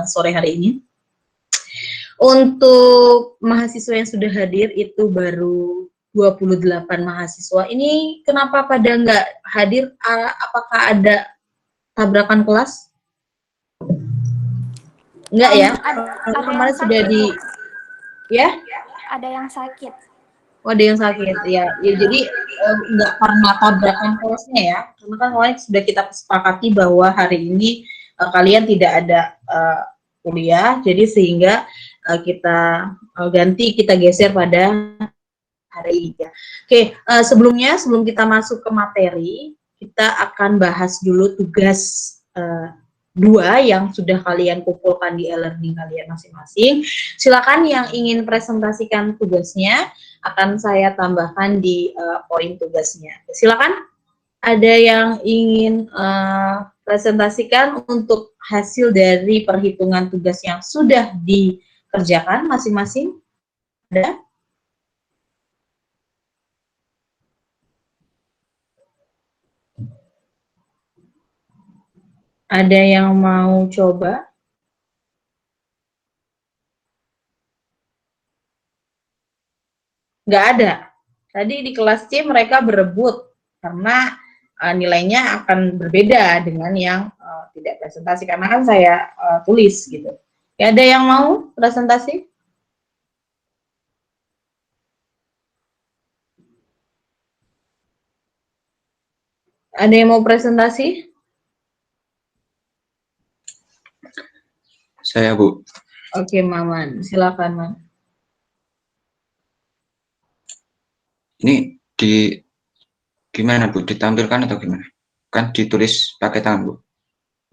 sore hari ini. Untuk mahasiswa yang sudah hadir itu baru 28 mahasiswa. Ini kenapa pada nggak hadir? Apakah ada tabrakan kelas? Enggak ya? Ada Kemarin yang sudah sakit, di... Ya? Ada yang sakit. Oh, ada yang sakit. Ya jadi nggak karena tabrakan kelasnya ya. Karena kan kemarin sudah kita sepakati bahwa hari ini kalian tidak ada kuliah, jadi sehingga kita kita geser pada hari ini. Oke, sebelum kita masuk ke materi, kita akan bahas dulu tugas 2 yang sudah kalian kumpulkan di e-learning kalian masing-masing. Silakan yang ingin presentasikan tugasnya akan saya tambahkan di poin tugasnya. Silakan, ada yang ingin presentasikan untuk hasil dari perhitungan tugas yang sudah dikerjakan masing-masing? Ada? Ada yang mau coba? Nggak ada. Tadi di kelas C mereka berebut karena nilainya akan berbeda dengan yang tidak presentasi, karena kan saya tulis gitu. Ya, ada yang mau presentasi? Ada yang mau presentasi? Saya, Bu. Oke, Maman. Silakan, Man. Ini gimana, Bu? Ditampilkan atau gimana? Kan ditulis pakai tangan, Bu.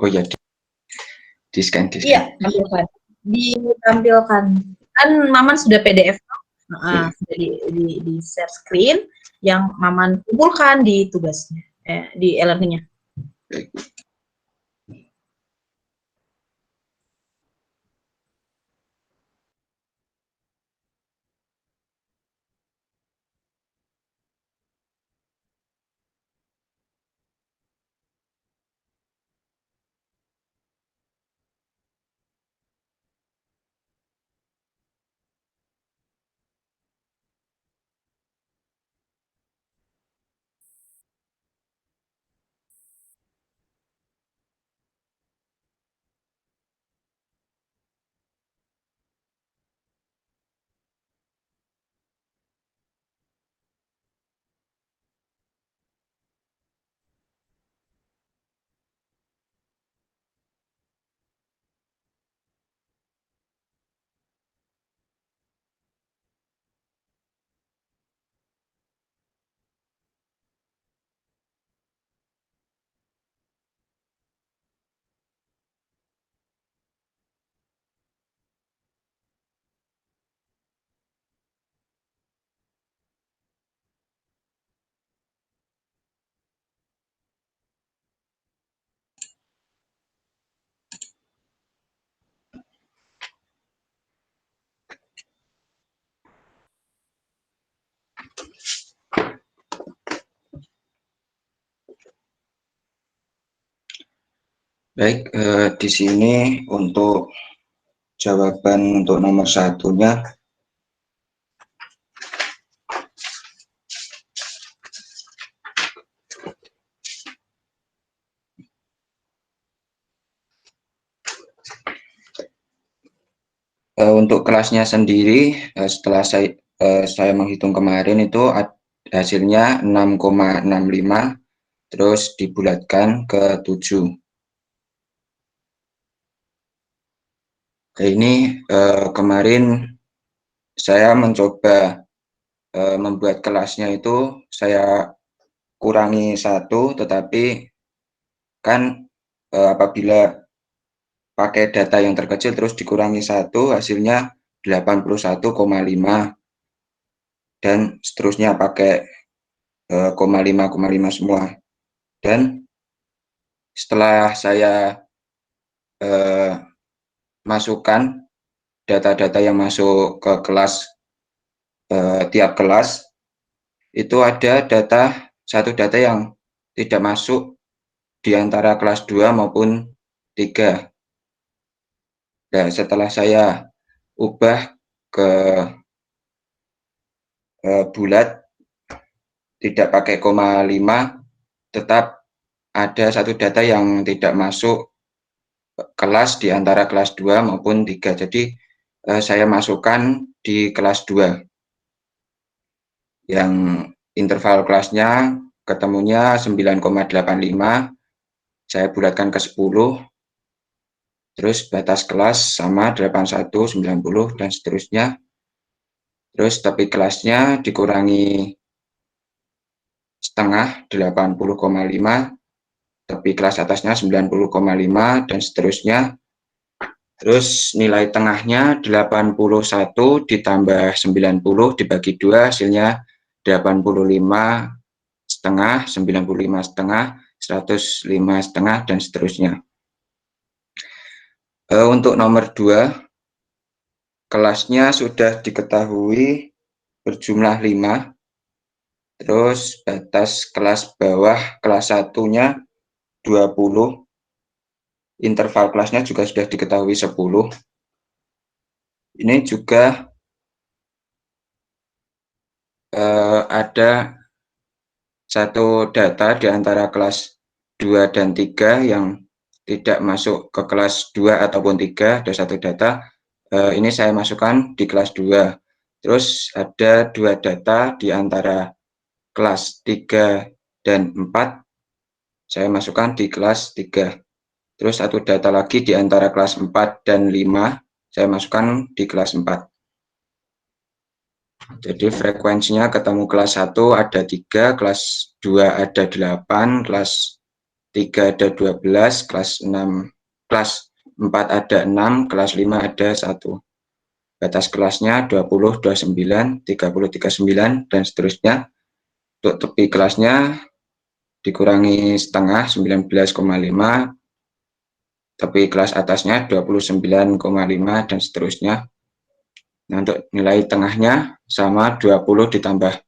Oh iya, di scan. Iya, tampilkan. Ditampilkan. Kan Maman sudah PDF. Sudah di share screen yang Maman kumpulkan di tugasnya, di e-learning-nya. Baik, di sini untuk jawaban untuk nomor satunya. Untuk kelasnya sendiri, setelah saya menghitung kemarin itu hasilnya 6,65, terus dibulatkan ke 7. Ini kemarin saya mencoba membuat kelasnya itu saya kurangi 1, tetapi kan apabila pakai data yang terkecil terus dikurangi 1, hasilnya 81,5, dan seterusnya pakai 0,5 semua. Dan setelah saya masukkan data-data yang masuk ke kelas, tiap kelas itu ada satu data yang tidak masuk di antara kelas 2 maupun 3. Nah, setelah saya ubah ke bulat, tidak pakai koma 5, tetap ada satu data yang tidak masuk kelas di antara kelas 2 maupun 3. Jadi saya masukkan di kelas 2 yang interval kelasnya ketemunya 9,85, saya bulatkan ke 10, terus batas kelas sama 81, 90, dan seterusnya. Terus tepi kelasnya dikurangi setengah 80,5, tepi kelas atasnya 90,5, dan seterusnya. Terus nilai tengahnya 81 ditambah 90 dibagi 2, hasilnya 85 setengah, 95 setengah, 105 setengah, dan seterusnya. Untuk nomor 2, kelasnya sudah diketahui berjumlah 5, terus batas kelas bawah kelas 1-nya 20, interval kelasnya juga sudah diketahui 10. Ini juga ada satu data di antara kelas 2 dan 3 yang tidak masuk ke kelas 2 ataupun 3, ada satu data. Ini saya masukkan di kelas 2. Terus ada 2 data di antara kelas 3 dan 4, saya masukkan di kelas 3. Terus satu data lagi di antara kelas 4 dan 5, saya masukkan di kelas 4. Jadi frekuensinya ketemu kelas 1 ada 3, kelas 2 ada 8, kelas 3 ada 12, kelas 4 ada 6, kelas 5 ada 1. Batas kelasnya 20, 29, 30, 39, dan seterusnya. Untuk tepi kelasnya dikurangi setengah 19,5, tepi kelas atasnya 29,5, dan seterusnya. Nah, untuk nilai tengahnya sama 20 ditambah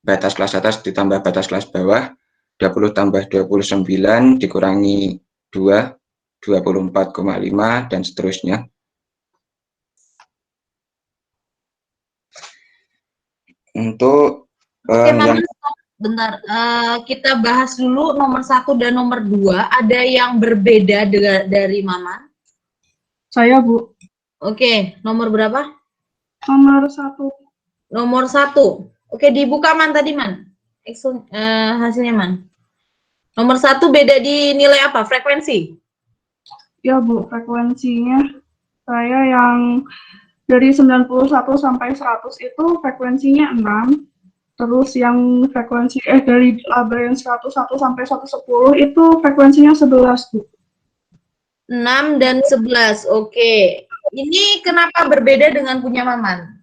batas kelas atas ditambah batas kelas bawah, 20 tambah 29 dikurangi 2, 24,5, dan seterusnya. Untuk Oke, yang Maman, bentar. Kita bahas dulu nomor 1 dan nomor 2. Ada yang berbeda dari Maman? Saya, Bu. Oke, nomor berapa? Nomor 1. Nomor 1. Oke, dibuka Man tadi, Man. Hasilnya, Man. Nomor 1 beda di nilai apa? Frekuensi? Ya, Bu, frekuensinya saya yang dari 91 sampai 100 itu frekuensinya 6. Terus yang frekuensi dari laba yang 101 sampai 110 itu frekuensinya 11, Bu. 6 dan 11. Oke. Ini kenapa berbeda dengan punya Maman?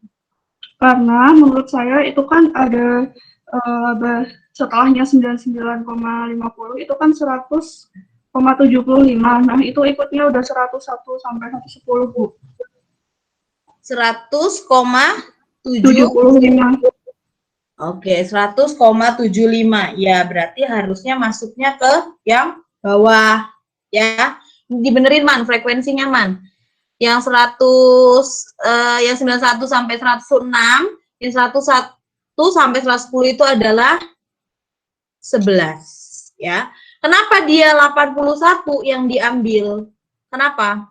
Karena menurut saya itu kan ada laba setelahnya 99,50 itu kan 100,75. Nah, itu ikutnya udah 101 sampai 110, Bu. 100,75. Oke, 100,75. Ya, berarti harusnya masuknya ke yang bawah. Ya, dibenerin, Man, frekuensinya, Man. Yang 91 sampai 106, yang 101 sampai 110 itu adalah 11. Ya. Kenapa dia 81 yang diambil? Kenapa?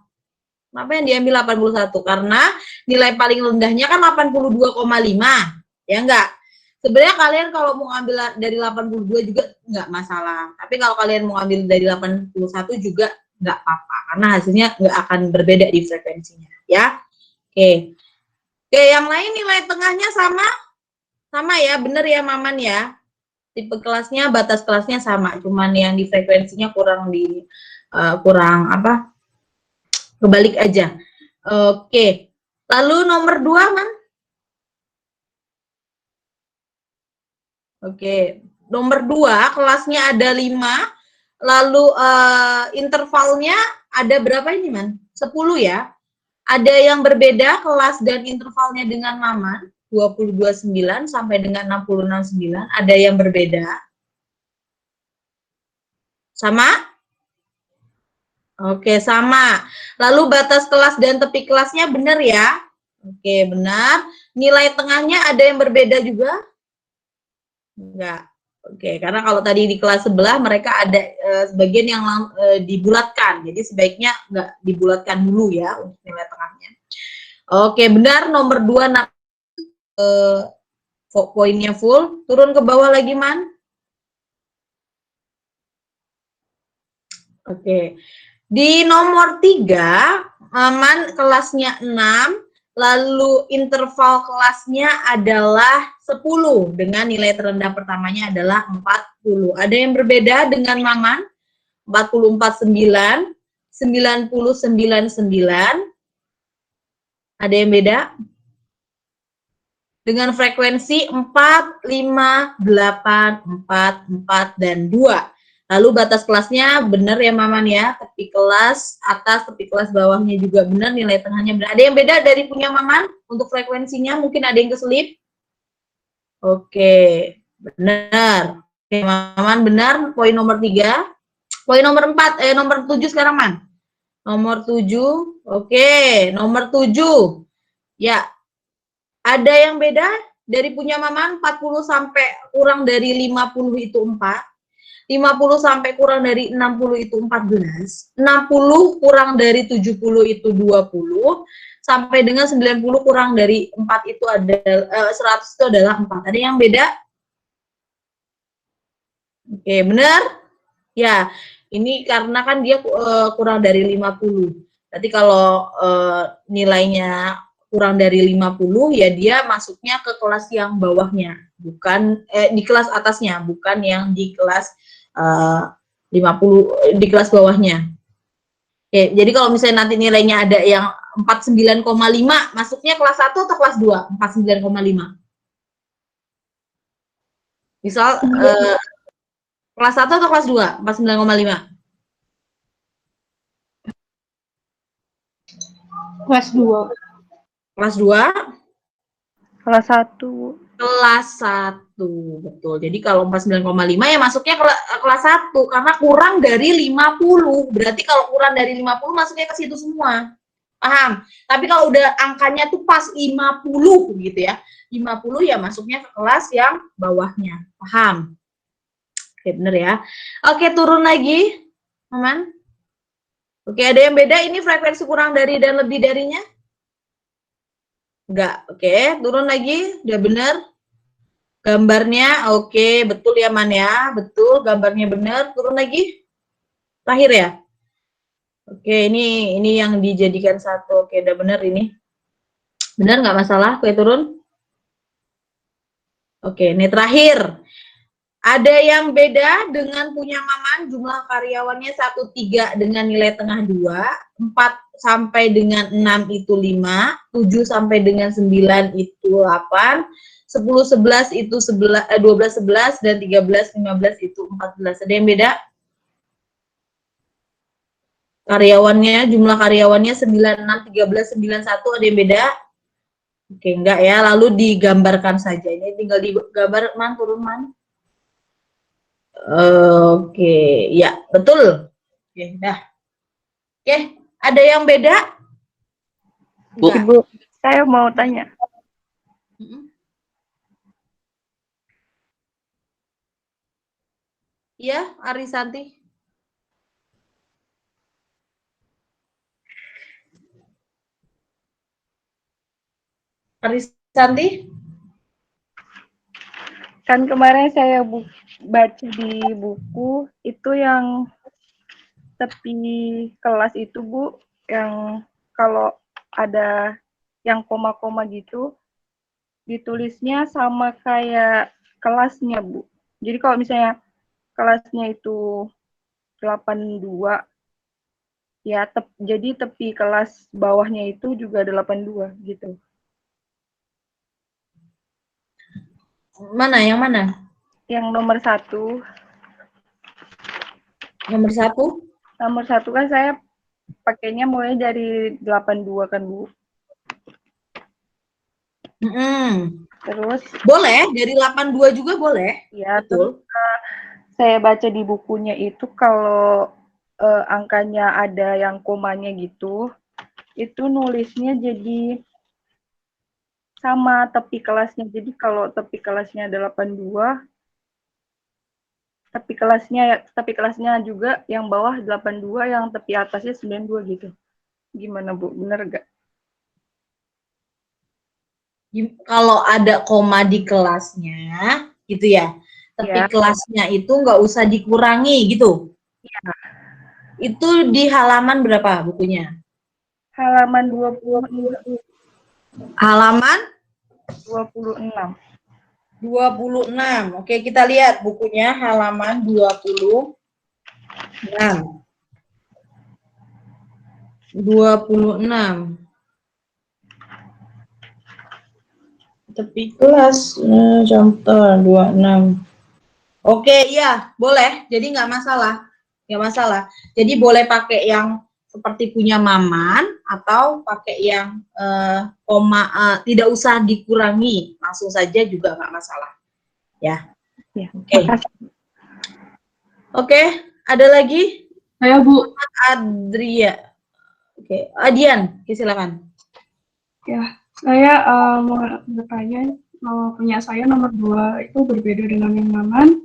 Kenapa yang diambil 81? Karena nilai paling rendahnya kan 82,5. Ya enggak? Sebenarnya kalian kalau mau ambil dari 82 juga enggak masalah. Tapi kalau kalian mau ambil dari 81 juga enggak apa-apa. Karena hasilnya enggak akan berbeda di frekuensinya. Ya. Oke. Oke, yang lain nilai tengahnya sama? Sama ya, bener ya Maman ya? Tipe kelasnya, batas kelasnya sama. Cuman yang di frekuensinya kurang kebalik aja. Oke. Lalu nomor 2, Man. Oke. Nomor 2, kelasnya ada 5. Lalu intervalnya ada berapa ini, Man? 10 ya. Ada yang berbeda kelas dan intervalnya dengan Maman. 22,9 sampai dengan 66,9. Ada yang berbeda? Sama? Oke, sama. Lalu batas kelas dan tepi kelasnya benar ya? Oke, benar. Nilai tengahnya ada yang berbeda juga? Enggak. Oke, karena kalau tadi di kelas sebelah mereka ada sebagian yang dibulatkan. Jadi sebaiknya enggak dibulatkan dulu ya untuk nilai tengahnya. Oke, benar. Nomor 2 poinnya full. Turun ke bawah lagi, Man. Oke. Di nomor 3, Man kelasnya 6, lalu interval kelasnya adalah 10 dengan nilai terendah pertamanya adalah 40. Ada yang berbeda dengan Maman? 44,9, 90,99. Ada yang beda? Dengan frekuensi 4, 5, 8, 4, 4, dan 2. Lalu batas kelasnya benar ya Maman ya, tepi kelas atas, tepi kelas bawahnya juga benar, nilai tengahnya benar. Ada yang beda dari punya Maman untuk frekuensinya? Mungkin ada yang keselip? Oke, benar. Oke, Maman benar, poin nomor 3. Poin nomor 4, nomor 7 sekarang, Man. Nomor 7, oke, nomor 7. Ya, ada yang beda dari punya Maman, 40 sampai kurang dari 50 itu 4. 50 sampai kurang dari 60 itu 14, 60 kurang dari 70 itu 20, sampai dengan 90 kurang dari 4 itu ada 100 itu adalah 4. Ada yang beda? Oke, benar? Ya, ini karena kan dia kurang dari 50. Berarti kalau nilainya kurang dari 50 ya dia masuknya ke kelas yang bawahnya, bukan di kelas atasnya, bukan yang di kelas 50 di kelas bawahnya. Oke, jadi kalau misalnya nanti nilainya ada yang 49,5 masuknya kelas 1 atau kelas 2? 49,5. Misal kelas 1 atau kelas 2? 49,5. Kelas 2. Kelas 2. Kelas 1. Kelas 1, betul. Jadi kalau 49,5 ya masuknya kelas 1 karena kurang dari 50. Berarti kalau kurang dari 50 masuknya ke situ semua. Paham? Tapi kalau udah angkanya tuh pas 50 gitu ya. 50 ya masuknya ke kelas yang bawahnya. Paham? Oke, bener ya. Oke, turun lagi. Aman? Oke, ada yang beda ini frekuensi kurang dari dan lebih darinya? Enggak. Oke, turun lagi. Udah bener. Gambarnya oke, betul ya Man ya, betul, gambarnya benar. Turun lagi, terakhir ya. Oke, ini yang dijadikan satu. Oke, udah benar ini. Benar nggak masalah? Oke, turun. Oke, ini terakhir. Ada yang beda dengan punya Maman, jumlah karyawannya 1,3 dengan nilai tengah 2, 4 sampai dengan 6 itu 5, 7 sampai dengan 9 itu 8, 10, 11 itu 12, 11, dan 13, 15 itu 14. Ada yang beda? Karyawannya, jumlah karyawannya 96, 13, 91, ada yang beda? Oke, enggak ya, lalu digambarkan saja. Ini tinggal digambar, Man, turun, Man. Oke, ya, betul. Oke, dah. Oke, ada yang beda? Bu, Ibu, saya mau tanya. Iya, Arisanti. Arisanti? Kan kemarin saya baca di buku itu yang tepi kelas itu Bu, yang kalau ada yang koma-koma gitu ditulisnya sama kayak kelasnya Bu. Jadi kalau misalnya kelasnya itu 82 ya jadi tepi kelas bawahnya itu juga 82 gitu. Mana, yang mana? Yang nomor 1. Nomor 1? Nomor 1 kan saya pakainya mulai dari 82 kan Bu. Terus? Boleh, dari 82 juga boleh. Ya, betul. Terus saya baca di bukunya itu kalau angkanya ada yang komanya gitu, itu nulisnya jadi sama tepi kelasnya. Jadi kalau tepi kelasnya 82, tepi kelasnya juga yang bawah 82, yang tepi atasnya 92 gitu. Gimana Bu? Bener nggak? Kalau ada koma di kelasnya, gitu ya, tepi Ya. kelasnya itu nggak usah dikurangi gitu. Ya. Itu di halaman berapa bukunya? Halaman 26. Halaman 26. 26. Oke, kita lihat bukunya halaman 26. 26. Tepi kelas contoh 26. Oke, iya, boleh. Jadi nggak masalah. Nggak masalah. Jadi boleh pakai yang seperti punya Maman atau pakai yang koma, tidak usah dikurangi, langsung saja juga nggak masalah. Ya. Ya, Oke. Oke, ada lagi? Saya Bu. Adria. Oke, Adian, silakan. Ya, saya mau bertanya, punya saya nomor 2 itu berbeda dengan yang Maman.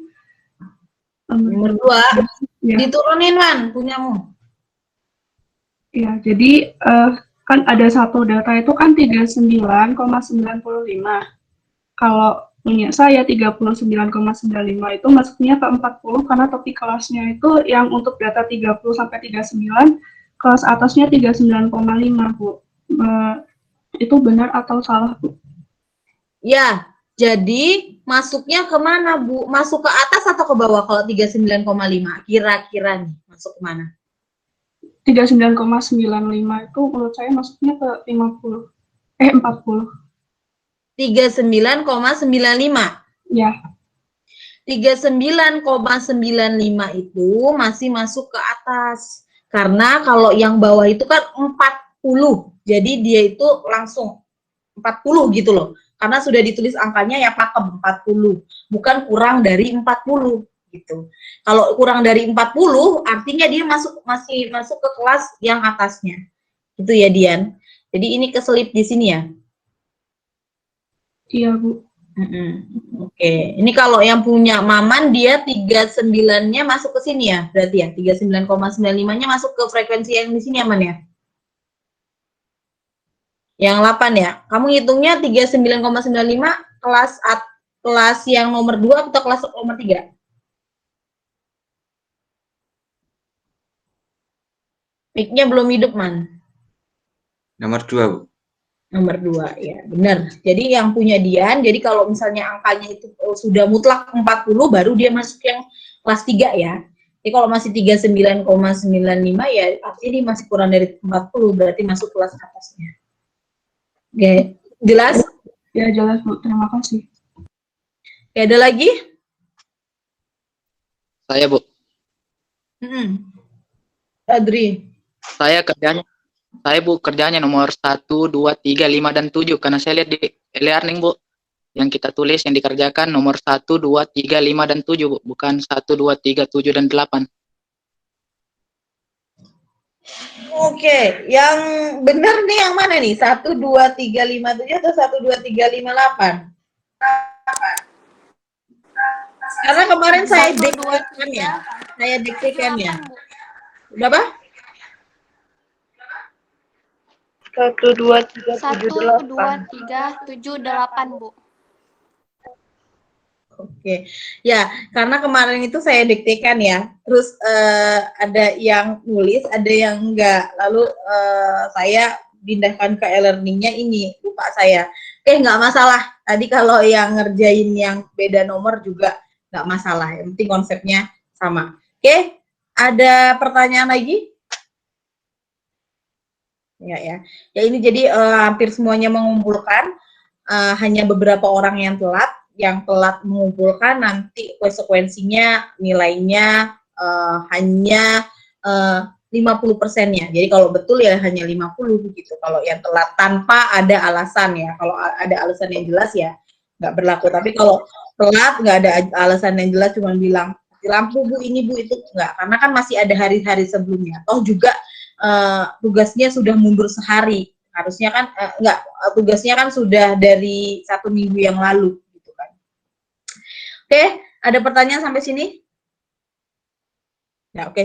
Nomor 2, ya. diturunin Man, punyamu. Ya, jadi kan ada satu data itu kan 39,95. Kalau punya saya 39,95 itu masuknya ke 40 karena topik kelasnya itu yang untuk data 30 sampai 39, kelas atasnya 39,5, Bu. Itu benar atau salah, Bu? Ya, jadi masuknya kemana, Bu? Masuk ke atas atau ke bawah kalau 39,5? Kira-kira nih, masuk kemana? 39,95 itu menurut saya masuknya ke 40. 39,95. Ya. 39,95 itu masih masuk ke atas. Karena kalau yang bawah itu kan 40. Jadi dia itu langsung 40 gitu loh. Karena sudah ditulis angkanya ya pakem 40, bukan kurang dari 40 gitu. Kalau kurang dari 40 artinya dia masih masuk ke kelas yang atasnya. Itu ya Dian. Jadi ini keselip di sini ya. Iya, Bu. Oke, ini kalau yang punya Maman dia 39-nya masuk ke sini ya, berarti ya 39,95-nya masuk ke frekuensi yang di sini aman ya? Yang 8 ya. Kamu hitungnya 39,95 kelas yang nomor 2 atau kelas nomor 3? Mic-nya belum hidup, Man. Nomor 2, Bu. Nomor 2, ya benar. Jadi yang punya Dian, jadi kalau misalnya angkanya itu sudah mutlak 40, baru dia masuk yang kelas 3 ya. Jadi kalau masih 39,95 ya artinya dia masih kurang dari 40, berarti masuk kelas atasnya. Oke, jelas? Ya, jelas, Bu. Terima kasih. Oke, ada lagi? Saya, Bu. Adri. Saya kerjanya nomor 1, 2, 3, 5, dan 7. Karena saya lihat di e-learning, Bu. Yang kita tulis, yang dikerjakan nomor 1, 2, 3, 5, dan 7, Bu. Bukan 1, 2, 3, 7, dan 8. Oke, yang benar nih yang mana nih? 1, 2, 3, 5, 7 atau 1, 2, 3, 5, 8? Karena kemarin saya diktekan ya. Saya diktekan ya. Berapa? 1, 2, 3, 7, 1, 2, 8. 3, 7, 8, Bu. Oke, ya karena kemarin itu saya diktekan ya, terus ada yang nulis, ada yang enggak, lalu saya pindahkan ke e-learningnya ini, lupa saya. Nggak masalah, tadi kalau yang ngerjain yang beda nomor juga nggak masalah, yang penting konsepnya sama. Oke, ada pertanyaan lagi? Ya ini jadi hampir semuanya mengumpulkan, hanya beberapa orang yang telat mengumpulkan, nanti konsekuensinya nilainya hanya 50%-nya. Jadi kalau betul ya hanya 50 begitu. Kalau yang telat tanpa ada alasan ya. Kalau ada alasan yang jelas ya nggak berlaku. Tapi kalau telat nggak ada alasan yang jelas, cuma bilang mati lampu Bu, ini Bu, itu enggak, karena kan masih ada hari-hari sebelumnya. Toh juga tugasnya sudah mundur sehari, harusnya kan enggak, tugasnya kan sudah dari 1 minggu yang lalu gitu kan. Oke, ada pertanyaan sampai sini? Ya, oke,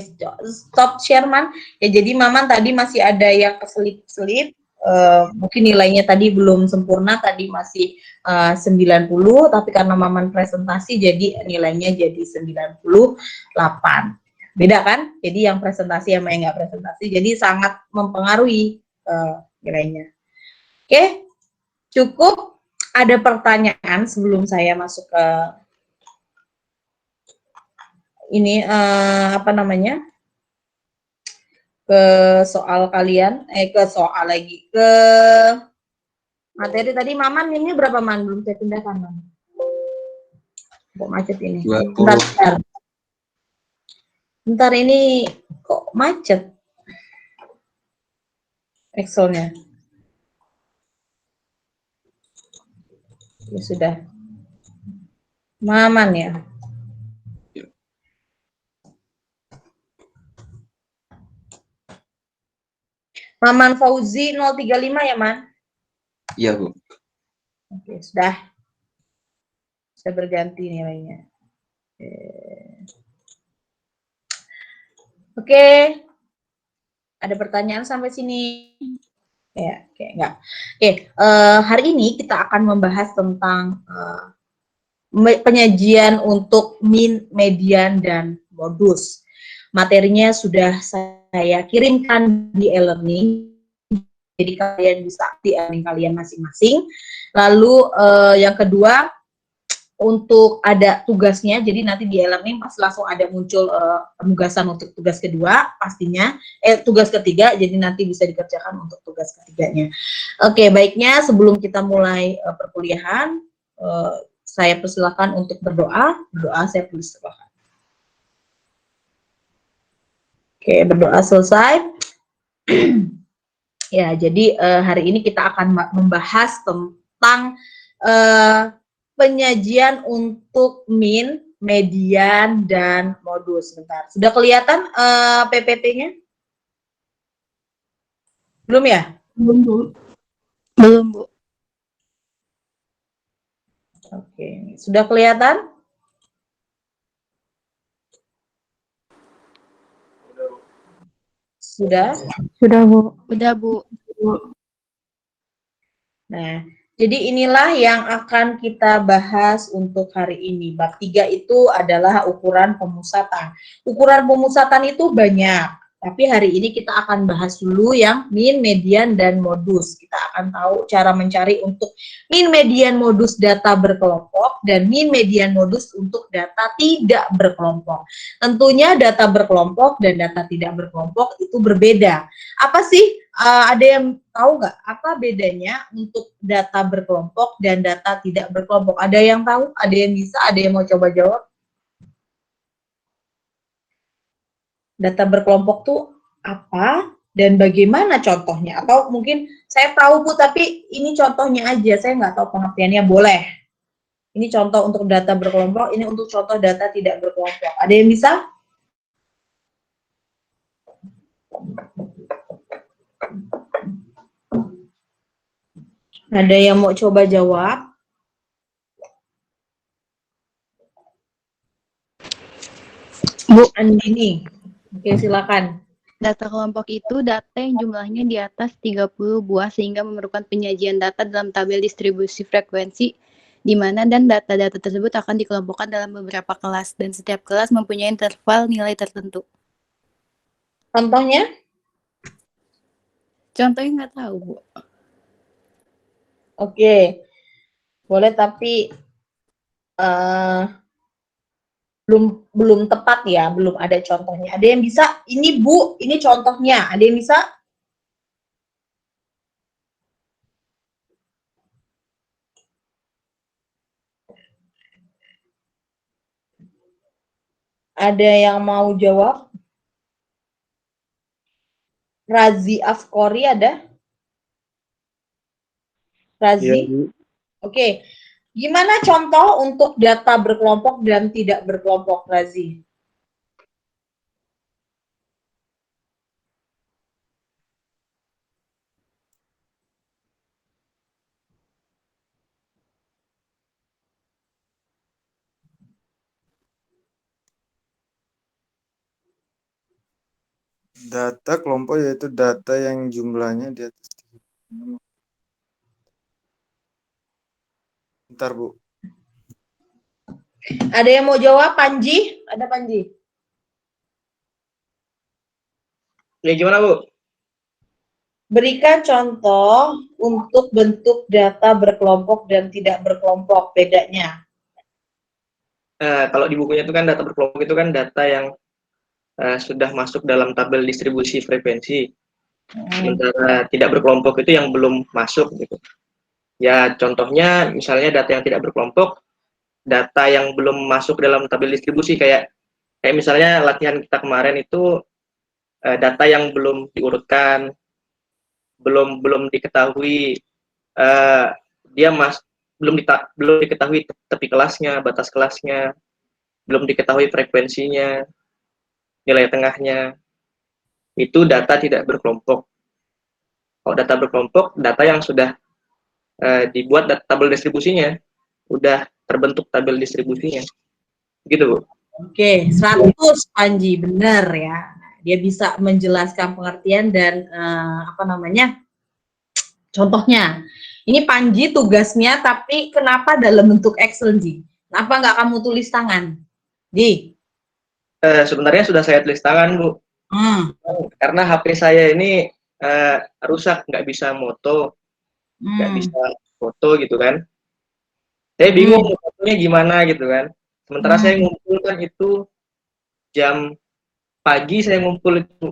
stop share Man. Ya, jadi Maman tadi masih ada yang keselip-selip, mungkin nilainya tadi belum sempurna, tadi masih 90, tapi karena Maman presentasi jadi nilainya jadi 98. Beda kan? Jadi yang presentasi sama yang nggak presentasi, jadi sangat mempengaruhi nilainya. Oke, cukup. Ada pertanyaan sebelum saya masuk ke ini apa namanya, ke soal kalian, ke soal lagi, ke materi tadi. Maman ini berapa Man? Belum saya pindahkan Man. Kok macet ini? 20. Bentar ini kok macet Excelnya. Ya sudah. Maman ya. Maman Fauzi 035 ya, Man? Iya, Bu. Oke, sudah. Saya berganti nilainya. Oke. Ada pertanyaan sampai sini? Ya, oke, enggak. Oke, hari ini kita akan membahas tentang penyajian untuk min, median, dan modus. Materinya sudah saya kirimkan di e-learning, jadi kalian bisa di e-learning kalian masing-masing. Lalu yang kedua, untuk ada tugasnya, jadi nanti di e-learning pas langsung ada muncul penugasan untuk tugas kedua, pastinya, tugas ketiga, jadi nanti bisa dikerjakan untuk tugas ketiganya. Oke, baiknya sebelum kita mulai perkuliahan, saya persilakan untuk berdoa. Berdoa saya persilakan. Oke, berdoa selesai. Ya, jadi hari ini kita akan membahas tentang penyajian untuk min, median, dan modus. Sebentar, sudah kelihatan PPT-nya? Belum ya? Belum, Bu. Belum, Bu. Oke, sudah kelihatan? Sudah? Sudah, Bu. Udah, Bu. Nah, jadi inilah yang akan kita bahas untuk hari ini. Bab 3 itu adalah ukuran pemusatan. Ukuran pemusatan itu banyak, tapi hari ini kita akan bahas dulu yang min, median, dan modus. Kita akan tahu cara mencari untuk min, median, modus data berkelompok, dan min, median, modus untuk data tidak berkelompok. Tentunya data berkelompok dan data tidak berkelompok itu berbeda. Apa sih? Ada yang tahu nggak apa bedanya untuk data berkelompok dan data tidak berkelompok? Ada yang tahu? Ada yang bisa? Ada yang mau coba jawab? Data berkelompok tuh apa dan bagaimana contohnya? Atau mungkin saya tahu Bu, tapi ini contohnya aja, saya nggak tahu pengertiannya, boleh. Ini contoh untuk data berkelompok, ini untuk contoh data tidak berkelompok. Ada yang bisa? Ada yang mau coba jawab? Bu. Andini. Oke, silakan. Data kelompok itu data yang jumlahnya di atas 30 buah sehingga memerlukan penyajian data dalam tabel distribusi frekuensi di mana dan data-data tersebut akan dikelompokkan dalam beberapa kelas dan setiap kelas mempunyai interval nilai tertentu. Contohnya? Contohnya nggak tahu, Bu. Oke, boleh, tapi belum tepat ya, belum ada contohnya. Ada yang bisa? Ini Bu, ini contohnya. Ada yang bisa? Ada yang mau jawab? Razi Afkori ada? Razi? Ya, Oke. Gimana contoh untuk data berkelompok dan tidak berkelompok, Razi? Data kelompok yaitu data yang jumlahnya di atas 36. Bentar, Bu. Ada yang mau jawab, Panji? Ada Panji? Ya gimana Bu? Berikan contoh untuk bentuk data berkelompok dan tidak berkelompok, bedanya. Kalau di bukunya itu kan data berkelompok itu kan data yang sudah masuk dalam tabel distribusi frekuensi. Sementara tidak berkelompok itu yang belum masuk gitu. Ya contohnya misalnya data yang tidak berkelompok, data yang belum masuk dalam tabel distribusi kayak misalnya latihan kita kemarin itu data yang belum diurutkan, belum diketahui dia belum diketahui tepi kelasnya, batas kelasnya, belum diketahui frekuensinya, nilai tengahnya. Itu data tidak berkelompok. Kalau data berkelompok, data yang sudah dibuat tabel distribusinya, udah terbentuk tabel distribusinya. Gitu, Bu. Oke, 100 Panji, benar ya. Dia bisa menjelaskan pengertian dan contohnya. Ini Panji tugasnya, tapi kenapa dalam bentuk Excel, Ji? Kenapa nggak kamu tulis tangan? Ji? Sebenarnya sudah saya tulis tangan, Bu. Karena HP saya ini rusak, nggak bisa moto, nggak bisa foto gitu kan. Saya bingung fotonya gimana gitu kan. Sementara saya ngumpul kan itu jam pagi, saya ngumpul itu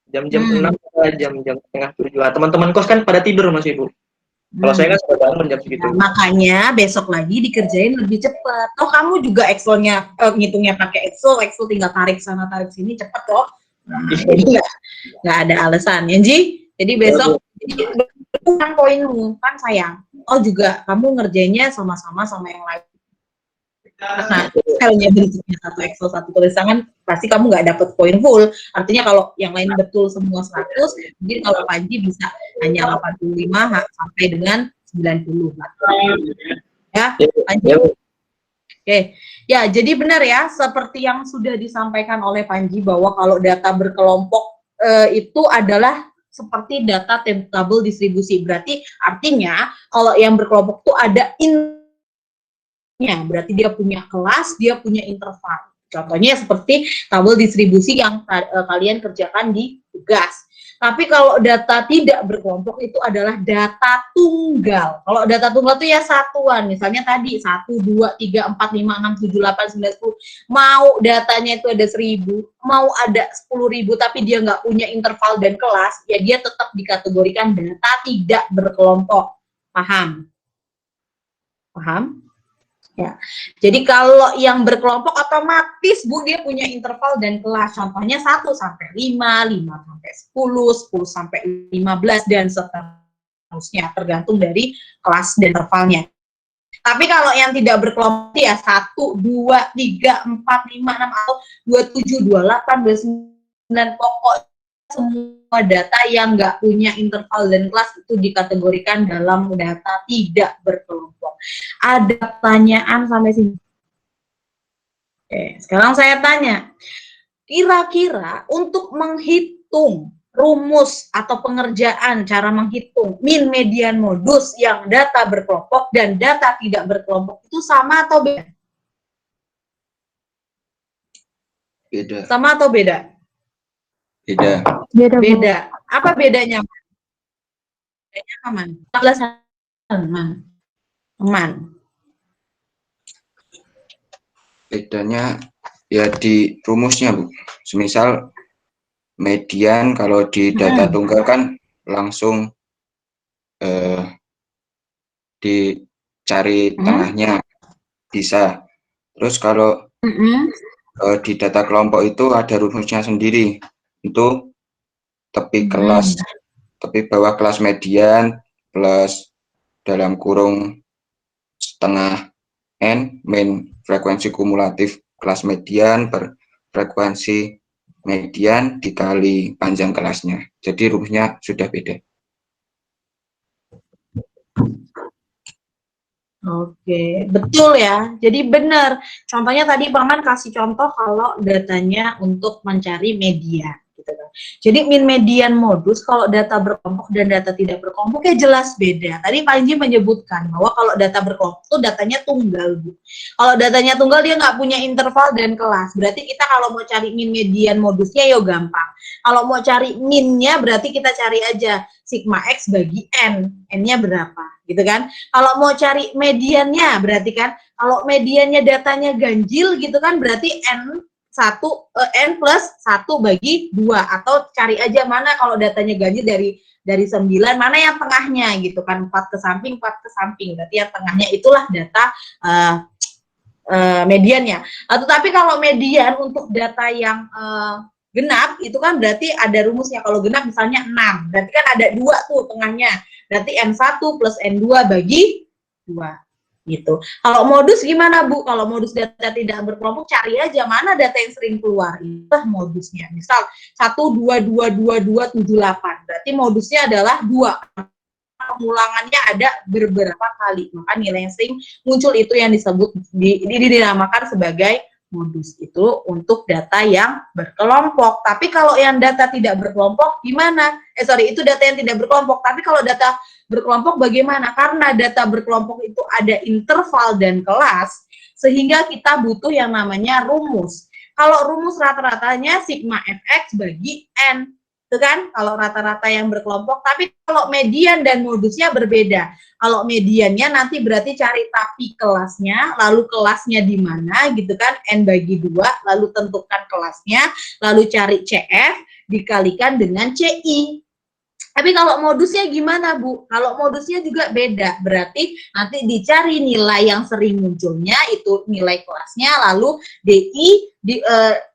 jam-jam 6 jam-jam setengah 7. Teman-teman kos kan pada tidur Mas Ibu. Kalau saya kan sudah bangun jam segitu. Nah, makanya besok lagi dikerjain lebih cepat. Toh kamu juga Excelnya ngitungnya pakai Excel tinggal tarik sana tarik sini cepet toh. Nah, jadi nggak ada alasan ya Ji. Jadi besok bukan poinmu kan sayang. Oh juga kamu ngerjainnya sama-sama sama yang lain. Nah, filenya bentuknya satu Excel satu tulis tangan, pasti kamu nggak dapet poin full. Artinya kalau yang lain betul semua 100, mungkin kalau Panji bisa hanya 85 sampai dengan 90. Ya, Panji. Oke, ya jadi benar ya, seperti yang sudah disampaikan oleh Panji bahwa kalau data berkelompok itu adalah seperti data tabel distribusi. Berarti artinya kalau yang berkelompok itu ada berarti dia punya kelas, dia punya interval. Contohnya seperti tabel distribusi yang kalian kerjakan di tugas. Tapi kalau data tidak berkelompok itu adalah data tunggal. Kalau data tunggal itu ya satuan. Misalnya tadi 1, 2, 3, 4, 5, 6, 7, 8, 9, 10. Mau datanya itu ada 1000, mau ada 10.000 tapi dia nggak punya interval dan kelas, ya dia tetap dikategorikan data tidak berkelompok. Paham? Paham? Ya. Jadi kalau yang berkelompok otomatis Bu dia punya interval dan kelas. Contohnya 1 sampai 5, 5 sampai 10, 10 sampai 15 dan seterusnya tergantung dari kelas dan intervalnya. Tapi kalau yang tidak berkelompok ya 1, 2, 3, 4, 5, 6 atau 27, 28, 29 pokok semua data yang nggak punya interval dan kelas itu dikategorikan dalam data tidak berkelompok. Ada pertanyaan sampai sini? Oke, sekarang saya tanya, kira-kira untuk menghitung rumus atau pengerjaan cara menghitung min, median, modus yang data berkelompok dan data tidak berkelompok itu sama atau beda? Beda. Sama atau beda? Beda. Beda. Apa bedanya? Bedanya aman. 14 aman. Bedanya ya di rumusnya, Bu. Semisal median kalau di data tunggal kan langsung dicari tengahnya bisa. Terus kalau di data kelompok itu ada rumusnya sendiri. Itu tepi kelas, tepi bawah kelas median plus dalam kurung setengah N min frekuensi kumulatif kelas median per frekuensi median dikali panjang kelasnya. Jadi rumusnya sudah beda. Oke, betul ya. Jadi benar. Contohnya tadi Paman kasih contoh kalau datanya untuk mencari median. Gitu gitu kan. Jadi min median modus kalau data berkelompok dan data tidak berkelompok ya jelas beda. Tadi Panji menyebutkan bahwa kalau data berkelompok itu datanya tunggal, Bu. Kalau datanya tunggal dia nggak punya interval dan kelas. Berarti kita kalau mau cari min median modusnya ya gampang. Kalau mau cari minnya berarti kita cari aja sigma X bagi N. N-nya berapa, gitu kan. Kalau mau cari mediannya berarti kan, kalau mediannya datanya ganjil gitu kan, berarti N plus 1 bagi 2, atau cari aja mana kalau datanya ganjil dari 9, mana yang tengahnya gitu kan, 4 ke samping, 4 ke samping, berarti yang tengahnya itulah data mediannya. Tetapi kalau median untuk data yang genap itu kan berarti ada rumusnya. Kalau genap misalnya 6, berarti kan ada 2 tuh tengahnya, berarti N1 plus N2 bagi 2 gitu. Kalau modus gimana, Bu? Kalau modus data tidak berkelompok, cari aja mana data yang sering keluar. Itulah modusnya. Misal 1, 2, 2, 2, 2, 7, 8. Berarti modusnya adalah 2. Pengulangannya ada beberapa kali. Maka nilai yang sering muncul itu yang disebut dinamakan sebagai modus. Itu untuk data yang berkelompok. Tapi kalau yang data tidak berkelompok gimana? Itu data yang tidak berkelompok. Tapi kalau data berkelompok bagaimana? Karena data berkelompok itu ada interval dan kelas, sehingga kita butuh yang namanya rumus. Kalau rumus rata-ratanya sigma fx bagi n, itu kan kalau rata-rata yang berkelompok. Tapi kalau median dan modusnya berbeda. Kalau mediannya nanti berarti cari tapi kelasnya, lalu kelasnya di mana gitu kan, n bagi 2, lalu tentukan kelasnya, lalu cari CF dikalikan dengan CI. Tapi kalau modusnya gimana, Bu? Kalau modusnya juga beda, berarti nanti dicari nilai yang sering munculnya, itu nilai kelasnya, lalu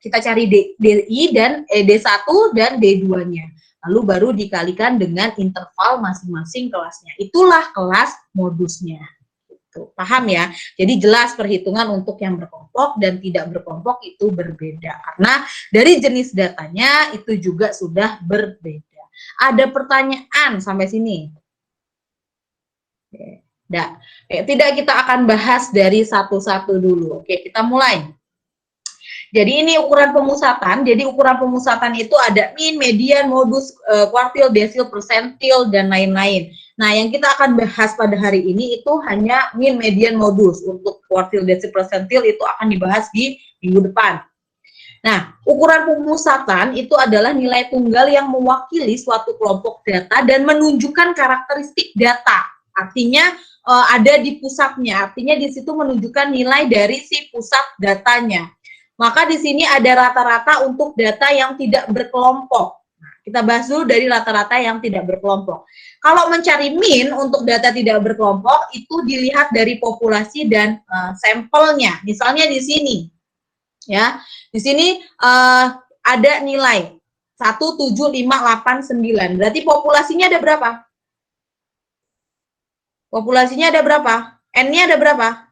kita cari DI dan D1 dan D2-nya. Lalu baru dikalikan dengan interval masing-masing kelasnya. Itulah kelas modusnya. Gitu. Paham ya? Jadi jelas perhitungan untuk yang berkelompok dan tidak berkelompok itu berbeda. Karena dari jenis datanya itu juga sudah berbeda. Ada pertanyaan sampai sini? Tidak, kita akan bahas dari satu-satu dulu. Oke, kita mulai. Jadi ini ukuran pemusatan. Jadi ukuran pemusatan itu ada min, median, modus, kuartil, desil, persentil, dan lain-lain. Nah, yang kita akan bahas pada hari ini itu hanya min, median, modus. Untuk kuartil, desil, persentil itu akan dibahas di minggu depan. Nah, ukuran pemusatan itu adalah nilai tunggal yang mewakili suatu kelompok data dan menunjukkan karakteristik data. Artinya ada di pusatnya, artinya di situ menunjukkan nilai dari si pusat datanya. Maka di sini ada rata-rata untuk data yang tidak berkelompok. Nah, kita bahas dulu dari rata-rata yang tidak berkelompok. Kalau mencari min untuk data tidak berkelompok itu dilihat dari populasi dan sampelnya. Misalnya di sini. Ya, di sini ada nilai 17589. Berarti populasinya ada berapa? Populasinya ada berapa? N-nya ada berapa?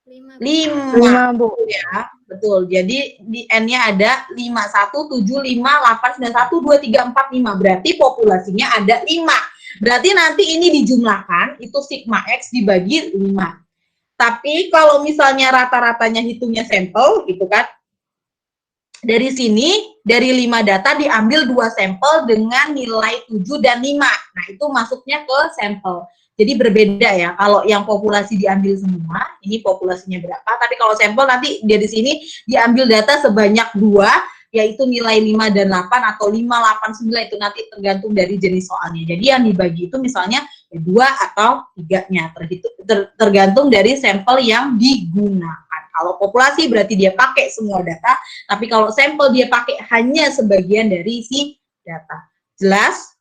5, Bu. Ya, betul. Jadi di N-nya ada 51758912345. Berarti populasinya ada 5. Berarti nanti ini dijumlahkan itu sigma X dibagi 5. Tapi kalau misalnya rata-ratanya hitungnya sampel gitu kan, dari sini dari 5 data diambil 2 sampel dengan nilai 7 dan 5. Nah, itu masuknya ke sampel. Jadi berbeda ya. Kalau yang populasi diambil semua, ini populasinya berapa, tapi kalau sampel nanti dari sini diambil data sebanyak 2, yaitu nilai 5 dan 8 atau 5, 8, 9 itu nanti tergantung dari jenis soalnya. Jadi yang dibagi itu misalnya 2 atau 3-nya, tergantung dari sampel yang digunakan. Kalau populasi berarti dia pakai semua data, tapi kalau sampel dia pakai hanya sebagian dari si data. Jelas?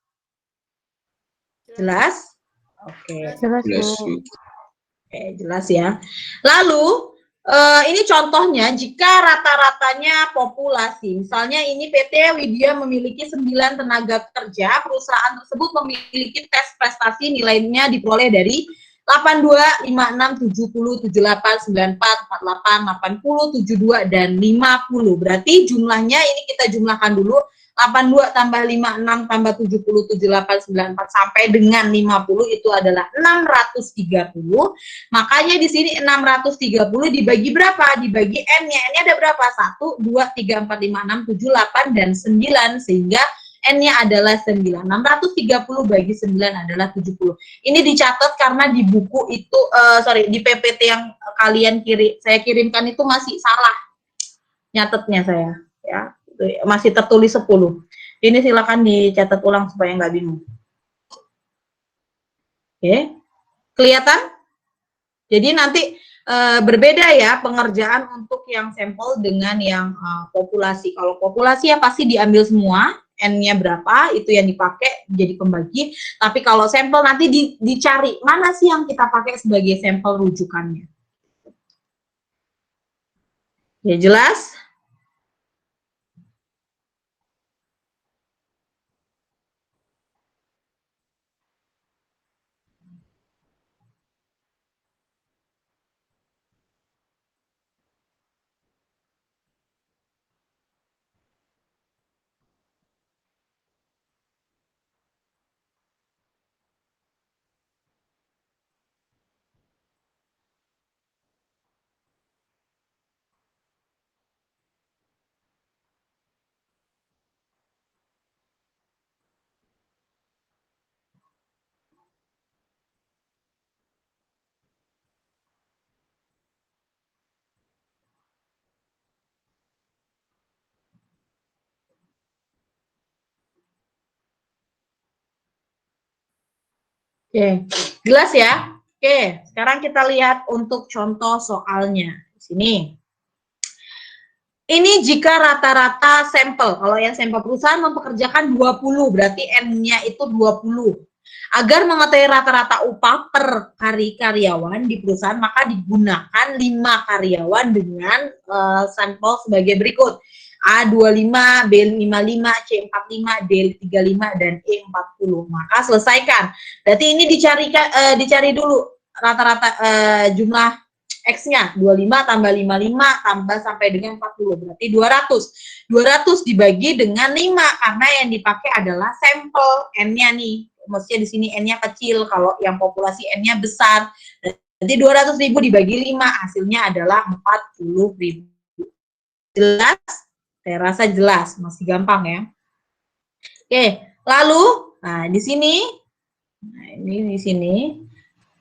Jelas? Oke. Jelas, Bu. Oke, jelas ya. Lalu ini contohnya jika rata-ratanya populasi, misalnya ini PT Widya memiliki 9 tenaga kerja, perusahaan tersebut memiliki tes prestasi nilainya diperoleh dari 82, 56, 70, 78, 94, 48, 80, 72, dan 50. Berarti jumlahnya ini kita jumlahkan dulu, 82 tambah 56 tambah 70, 78, 94 sampai dengan 50 itu adalah 630. Makanya di sini 630 dibagi berapa? Dibagi N-nya. N-nya ada berapa? 1, 2, 3, 4, 5, 6, 7, 8, dan 9. Sehingga N-nya adalah 9. 630 bagi 9 adalah 70. Ini dicatat karena di buku itu, di PPT yang kalian saya kirimkan itu masih salah nyatetnya saya. Ya, masih tertulis 10. Ini silakan dicatat ulang supaya nggak bingung. Oke, kelihatan? Jadi nanti berbeda ya pengerjaan untuk yang sampel dengan yang populasi. Kalau populasi ya pasti diambil semua, N-nya berapa, itu yang dipakai jadi pembagi. Tapi kalau sampel nanti dicari, mana sih yang kita pakai sebagai sampel rujukannya. Ya jelas? Oke, jelas ya? Oke, sekarang kita lihat untuk contoh soalnya. Di sini. Ini jika rata-rata sampel, kalau yang sampel perusahaan mempekerjakan 20, berarti N-nya itu 20. Agar mengetahui rata-rata upah per hari karyawan di perusahaan, maka digunakan 5 karyawan dengan sampel sebagai berikut. A25, B55, C45, D35, dan E40. Maka selesaikan. Berarti ini dicari dulu rata-rata jumlah X-nya. 25 tambah 55 tambah sampai dengan 40. Berarti 200. 200 dibagi dengan 5 karena yang dipakai adalah sampel N-nya nih. Maksudnya di sini N-nya kecil, kalau yang populasi N-nya besar. Jadi 200.000 dibagi 5 hasilnya adalah 40.000. Jelas? Saya rasa jelas, masih gampang ya. Oke, lalu nah di sini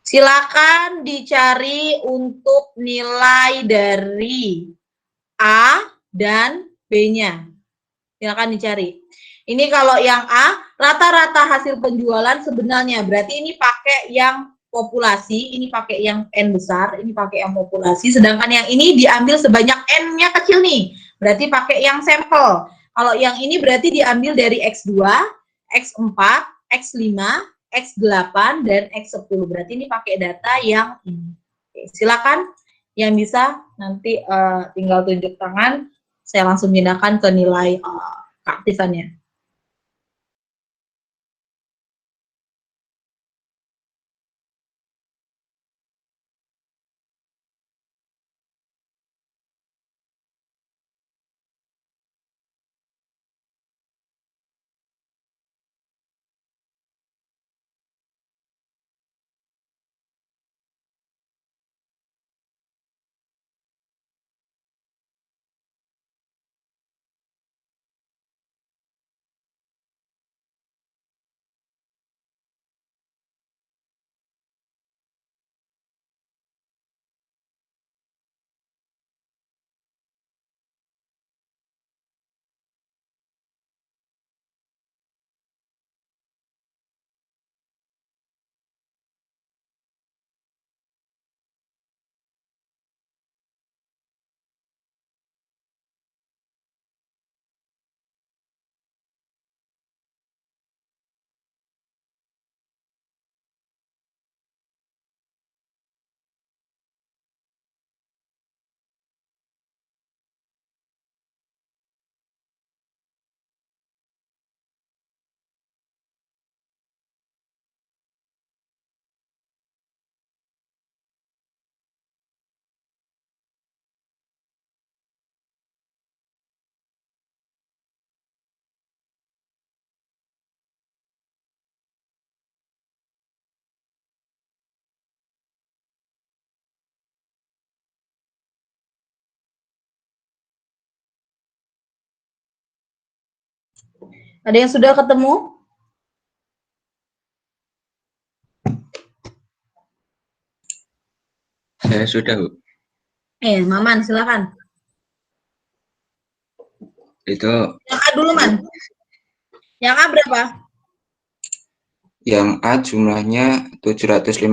silakan dicari untuk nilai dari A dan B-nya. Silakan dicari. Ini kalau yang A, rata-rata hasil penjualan sebenarnya, berarti ini pakai yang populasi, ini pakai yang N besar, ini pakai yang populasi, sedangkan yang ini diambil sebanyak N-nya kecil nih, berarti pakai yang sampel. Kalau yang ini berarti diambil dari X2, X4, X5, X8, dan X10, berarti ini pakai data yang ini. Oke, silakan yang bisa nanti tinggal tunjuk tangan, saya langsung pindahkan ke nilai keaktifannya. Ada yang sudah ketemu? Saya sudah, Bu. Maman, silakan. Itu Yang A dulu, Man. Yang A berapa? yang A jumlahnya 715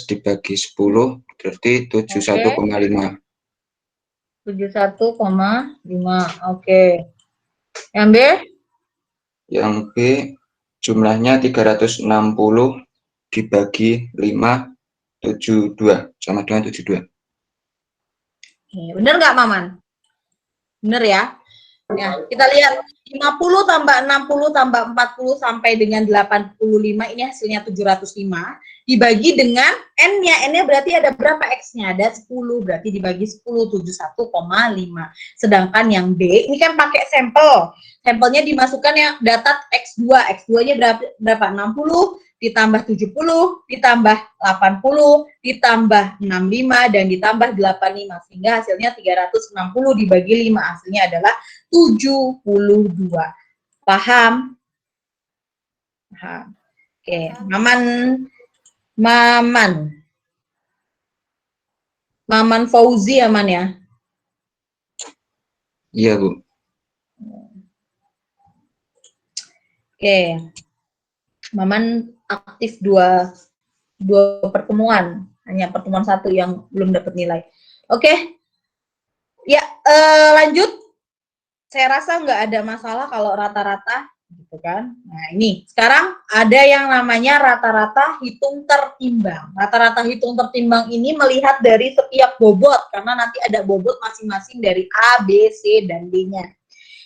dibagi 10 berarti 71,5. 71,5. Oke. Yang B? Yang B jumlahnya 360 dibagi 5, 72 sama dengan 72. Bener nggak, Maman? Bener ya? Ya, kita lihat 50 tambah 60 tambah 40 sampai dengan 85 ini hasilnya 705 dibagi dengan N-nya. N-nya berarti ada berapa X-nya? Ada 10, berarti dibagi 10 71,5. Sedangkan yang B ini kan pakai sampel. Sampelnya dimasukkan yang data X2. X2-nya berapa? 60 ditambah 70 ditambah 80 ditambah 65 dan ditambah 85 sehingga hasilnya 360 dibagi 5 hasilnya adalah 72. Paham? Paham. Oke, Maman Fauzi aman ya? Iya, Bu. Oke. Maman aktif dua pertemuan, hanya pertemuan satu yang belum dapat nilai. Oke. Ya, lanjut. Saya rasa nggak ada masalah kalau rata-rata gitu kan. Nah, ini sekarang ada yang namanya rata-rata hitung tertimbang. Rata-rata hitung tertimbang ini melihat dari setiap bobot karena nanti ada bobot masing-masing dari A, B, C, dan D-nya.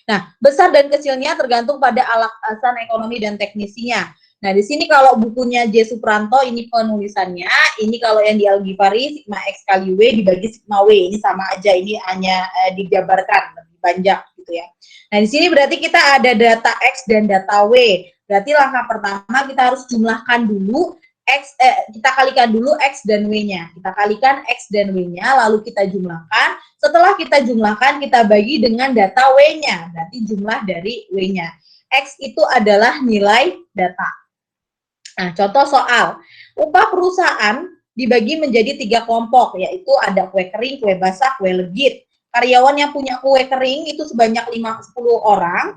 Nah, besar dan kecilnya tergantung pada alasan ekonomi dan teknisinya. Nah, di sini kalau bukunya J. Supranto ini penulisannya, ini kalau yang di Al-Ghifari sigma X kali W dibagi sigma W, ini sama aja, ini hanya dijabarkan lebih panjang gitu ya. Nah, di sini berarti kita ada data X dan data W. Berarti langkah pertama kita harus jumlahkan dulu kita kalikan dulu X dan W-nya. Kita kalikan X dan W-nya, lalu kita jumlahkan. Setelah kita jumlahkan, kita bagi dengan data W-nya, berarti jumlah dari W-nya. X itu adalah nilai data. Nah, contoh soal, upah perusahaan dibagi menjadi 3 kelompok, yaitu ada kue kering, kue basah, kue legit. Karyawan yang punya kue kering itu sebanyak 10 orang,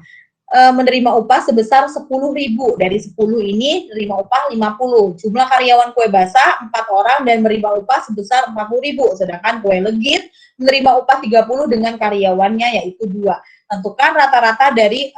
menerima upah sebesar 10.000. Dari 10 ini terima upah 50. Jumlah karyawan kue basah 4 orang dan menerima upah sebesar 40.000. Sedangkan kue legit menerima upah 30 dengan karyawannya yaitu 2. Tentukan rata-rata dari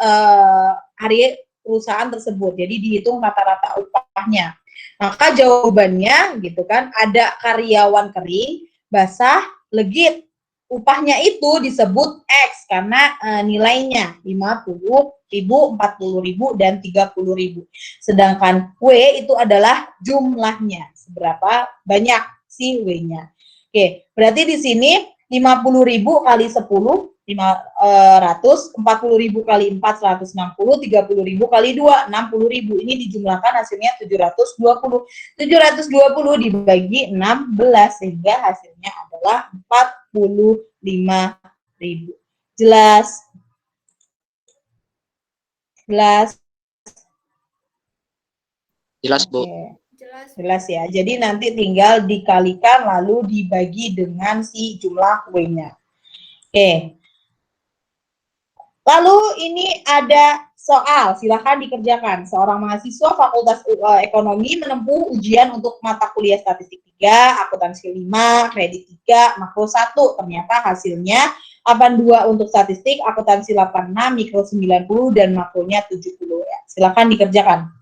hari perusahaan tersebut. Jadi dihitung rata-rata upahnya. Maka jawabannya gitu kan, ada karyawan kering, basah, legit. Upahnya itu disebut X karena nilainya 50.000, 40.000 dan 30.000. Sedangkan W itu adalah jumlahnya, seberapa banyak si W-nya. Oke, berarti di sini 50.000 kali 10 500, 40.000 kali 4 160, 30.000 kali 2 60.000. Ini dijumlahkan hasilnya 720. 720 dibagi 16 sehingga hasilnya adalah 45.000. Jelas? Jelas? Jelas, Bu. Jelas ya. Jadi nanti tinggal dikalikan lalu dibagi dengan si jumlah W-nya. Oke. Lalu ini ada soal, silahkan dikerjakan. Seorang mahasiswa Fakultas Ekonomi menempuh ujian untuk mata kuliah statistik 3, akuntansi 5, kredit 3, makro 1. Ternyata hasilnya 82 untuk statistik, akuntansi 86, mikro 90, dan makronya 70. Ya. Silahkan dikerjakan.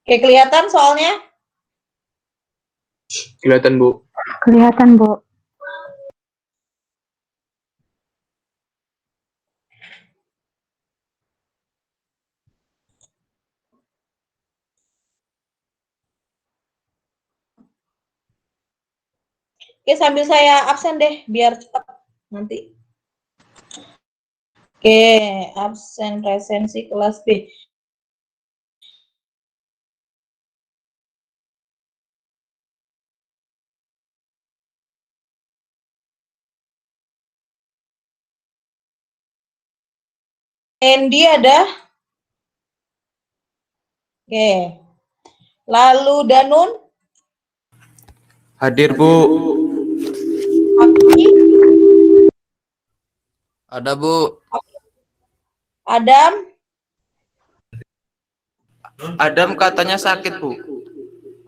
Oke, kelihatan soalnya? Kelihatan, Bu. Kelihatan, Bu. Oke, sambil saya absen deh, biar cepat nanti. Oke, absen presensi kelas B. Andy ada? Oke. Lalu Danun? Hadir, Bu. Aki? Ada, Bu. Adam? Adam katanya sakit, Bu.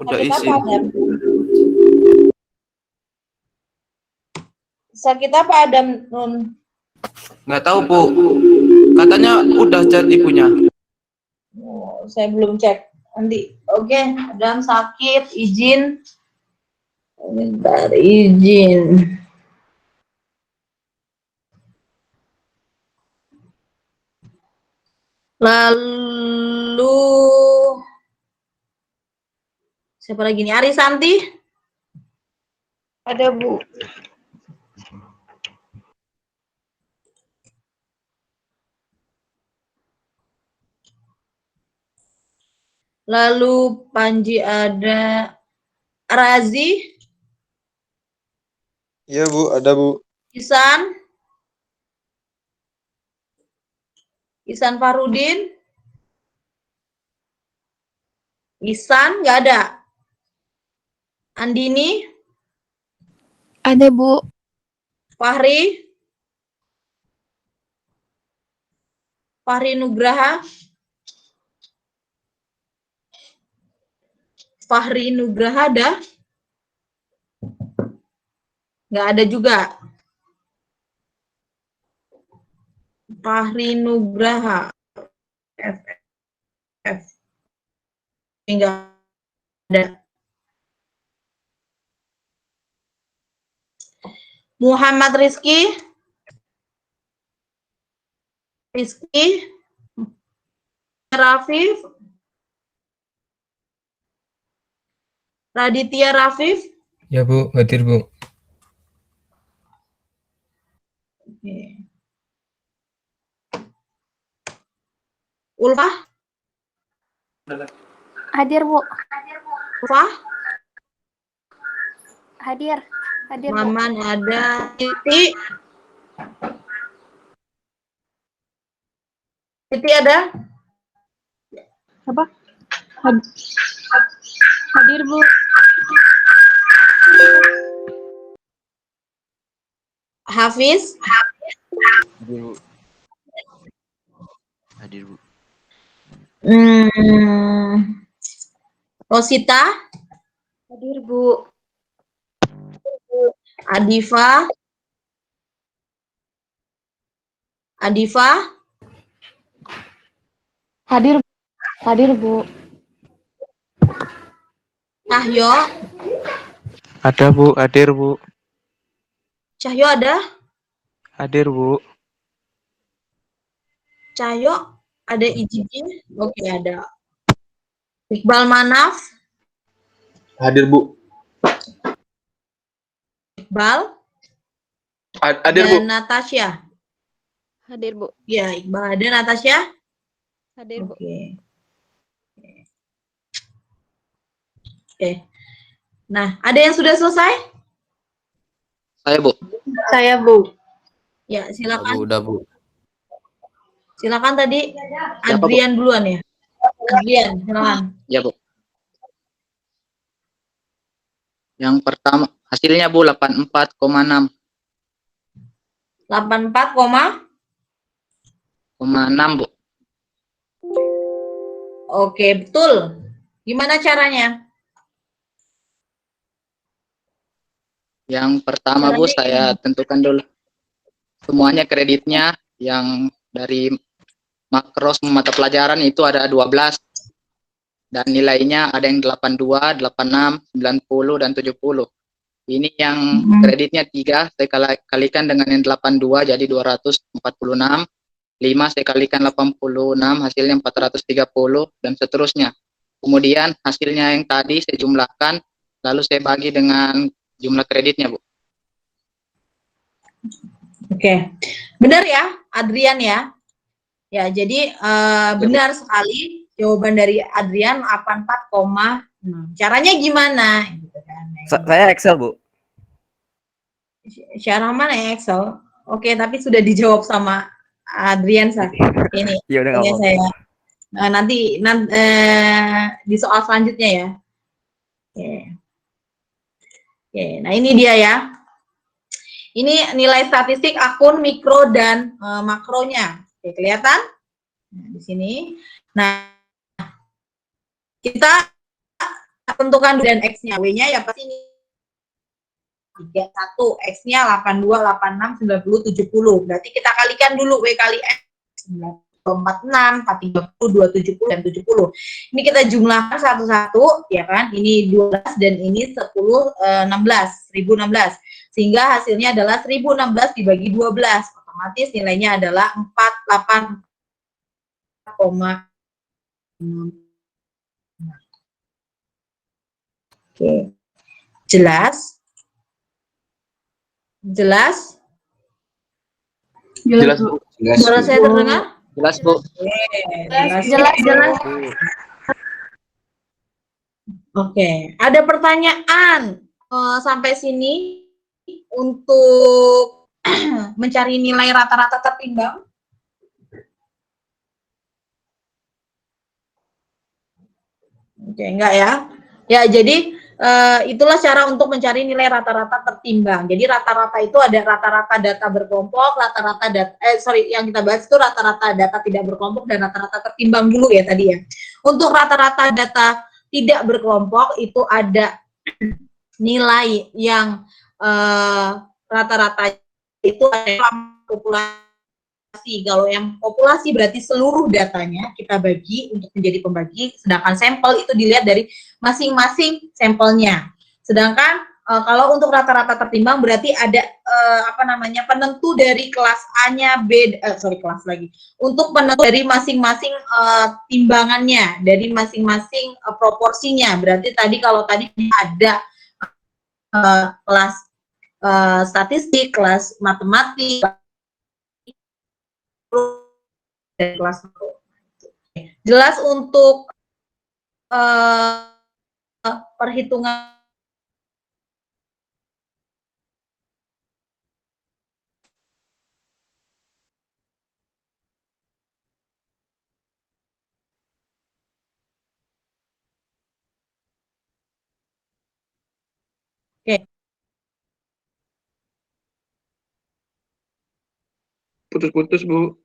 Udah Sakit isi. apa, Adam? Sakit apa, Adam, Nun? Nggak tahu, Bu. Katanya udah jadi punya. Oh, saya belum cek. Nanti. Oke, Adam sakit, izin. Bentar, izin. Lalu siapa lagi nih? Arisanti? Ada, Bu. Lalu Panji ada. Razi? Iya Bu, ada Bu. Isan? Isan Farudin? Isan nggak ada? Andini? Ada, Bu. Fahri? Fahri Nugraha? Fahri Nugraha ada? Nggak ada juga. Fahri Nugraha. F. Nggak ada. Muhammad Rizky? Rizky? Rafif? Raditya Rafif? Ya Bu, hadir Bu. Oke. Ulfah? Hadir, Bu. Ulfah? Hadir. Hadir, Bu. Maman ada. Titi? Titi ada? Apa? Hadir, Bu. Hafiz? Hadir, Bu. Hadir, Bu. Rosita? Hadir, Bu. Adifa? Adifa? Hadir. Hadir, Bu. Cahyo? Ada, Bu. Hadir, Bu. Cahyo ada? Hadir, Bu. Cahyo? Ada izinnya? Oke, ada. Iqbal Manaf? Hadir Bu. Iqbal? Hadir Bu. Dan Natasha? Hadir, Bu. Ya, Iqbal ada. Natasha? Hadir, Bu. Oke. Oke. Nah, ada yang sudah selesai? Saya, Bu. Saya, Bu. Ya, silakan. Udah Bu. Silakan tadi Siapa, Bu? Adrian duluan ya. Adrian, silakan. Ya, Bu. Yang pertama, hasilnya Bu 84,6. 84,6, Bu. Oke, betul. Gimana caranya? Yang pertama, Bu, saya tentukan dulu. Semuanya kreditnya yang dari makro semua mata pelajaran itu ada 12. Dan nilainya ada yang 82, 86, 90, dan 70. Ini yang kreditnya 3, saya kalikan dengan yang 82, jadi 246. 5 saya kalikan 86, hasilnya 430, dan seterusnya. Kemudian hasilnya yang tadi saya jumlahkan, lalu saya bagi dengan jumlah kreditnya, Bu. Oke, benar ya, Adrian ya. Ya, jadi benar sekali jawaban dari Adrian 84,6. Caranya gimana? Gitu kan. Saya Excel, Bu. Syarah mana ya Excel? Oke, tapi sudah dijawab sama Adrian sah. Ini Ya udah nggak ini apa-apa. saya nanti di soal selanjutnya ya. Oke. Oke, nah ini dia ya. Ini nilai statistik akun mikro dan makronya. Oke, kelihatan? Nah, di sini. Nah, kita tentukan dan X-nya. W-nya ya pasti ini 31, X-nya 82, 86, 90, 70. Berarti kita kalikan dulu W kali X. 46, 430, 270, dan 70. Ini kita jumlahkan satu-satu, ya kan? Ini 12 dan ini 10, 16, 1016. Sehingga hasilnya adalah 1016 dibagi 12. Otomatis nilainya adalah 48,6. Oke. Jelas? Jelas? Jelas, Bu. Suara saya terdengar? Jelas, Bu. Jelas. Oke, ada pertanyaan sampai sini untuk mencari nilai rata-rata tertimbang? Oke, enggak ya? Ya, jadi itulah cara untuk mencari nilai rata-rata tertimbang. Jadi rata-rata itu ada rata-rata data berkelompok, rata-rata data, yang kita bahas itu rata-rata data tidak berkelompok dan rata-rata tertimbang dulu ya tadi ya. Untuk rata-rata data tidak berkelompok itu ada nilai yang rata-rata itu adalah populasi. Kalau yang populasi berarti seluruh datanya kita bagi untuk menjadi pembagi, sedangkan sampel itu dilihat dari masing-masing sampelnya. Sedangkan kalau untuk rata-rata tertimbang berarti ada penentu dari kelas A-nya kelas lagi. Untuk penentu dari masing-masing timbangannya, dari masing-masing proporsinya. Berarti tadi kalau tadi ada kelas statistik, kelas matematik, dan kelas jelas untuk perhitungan Oke. Putus-putus, Bu.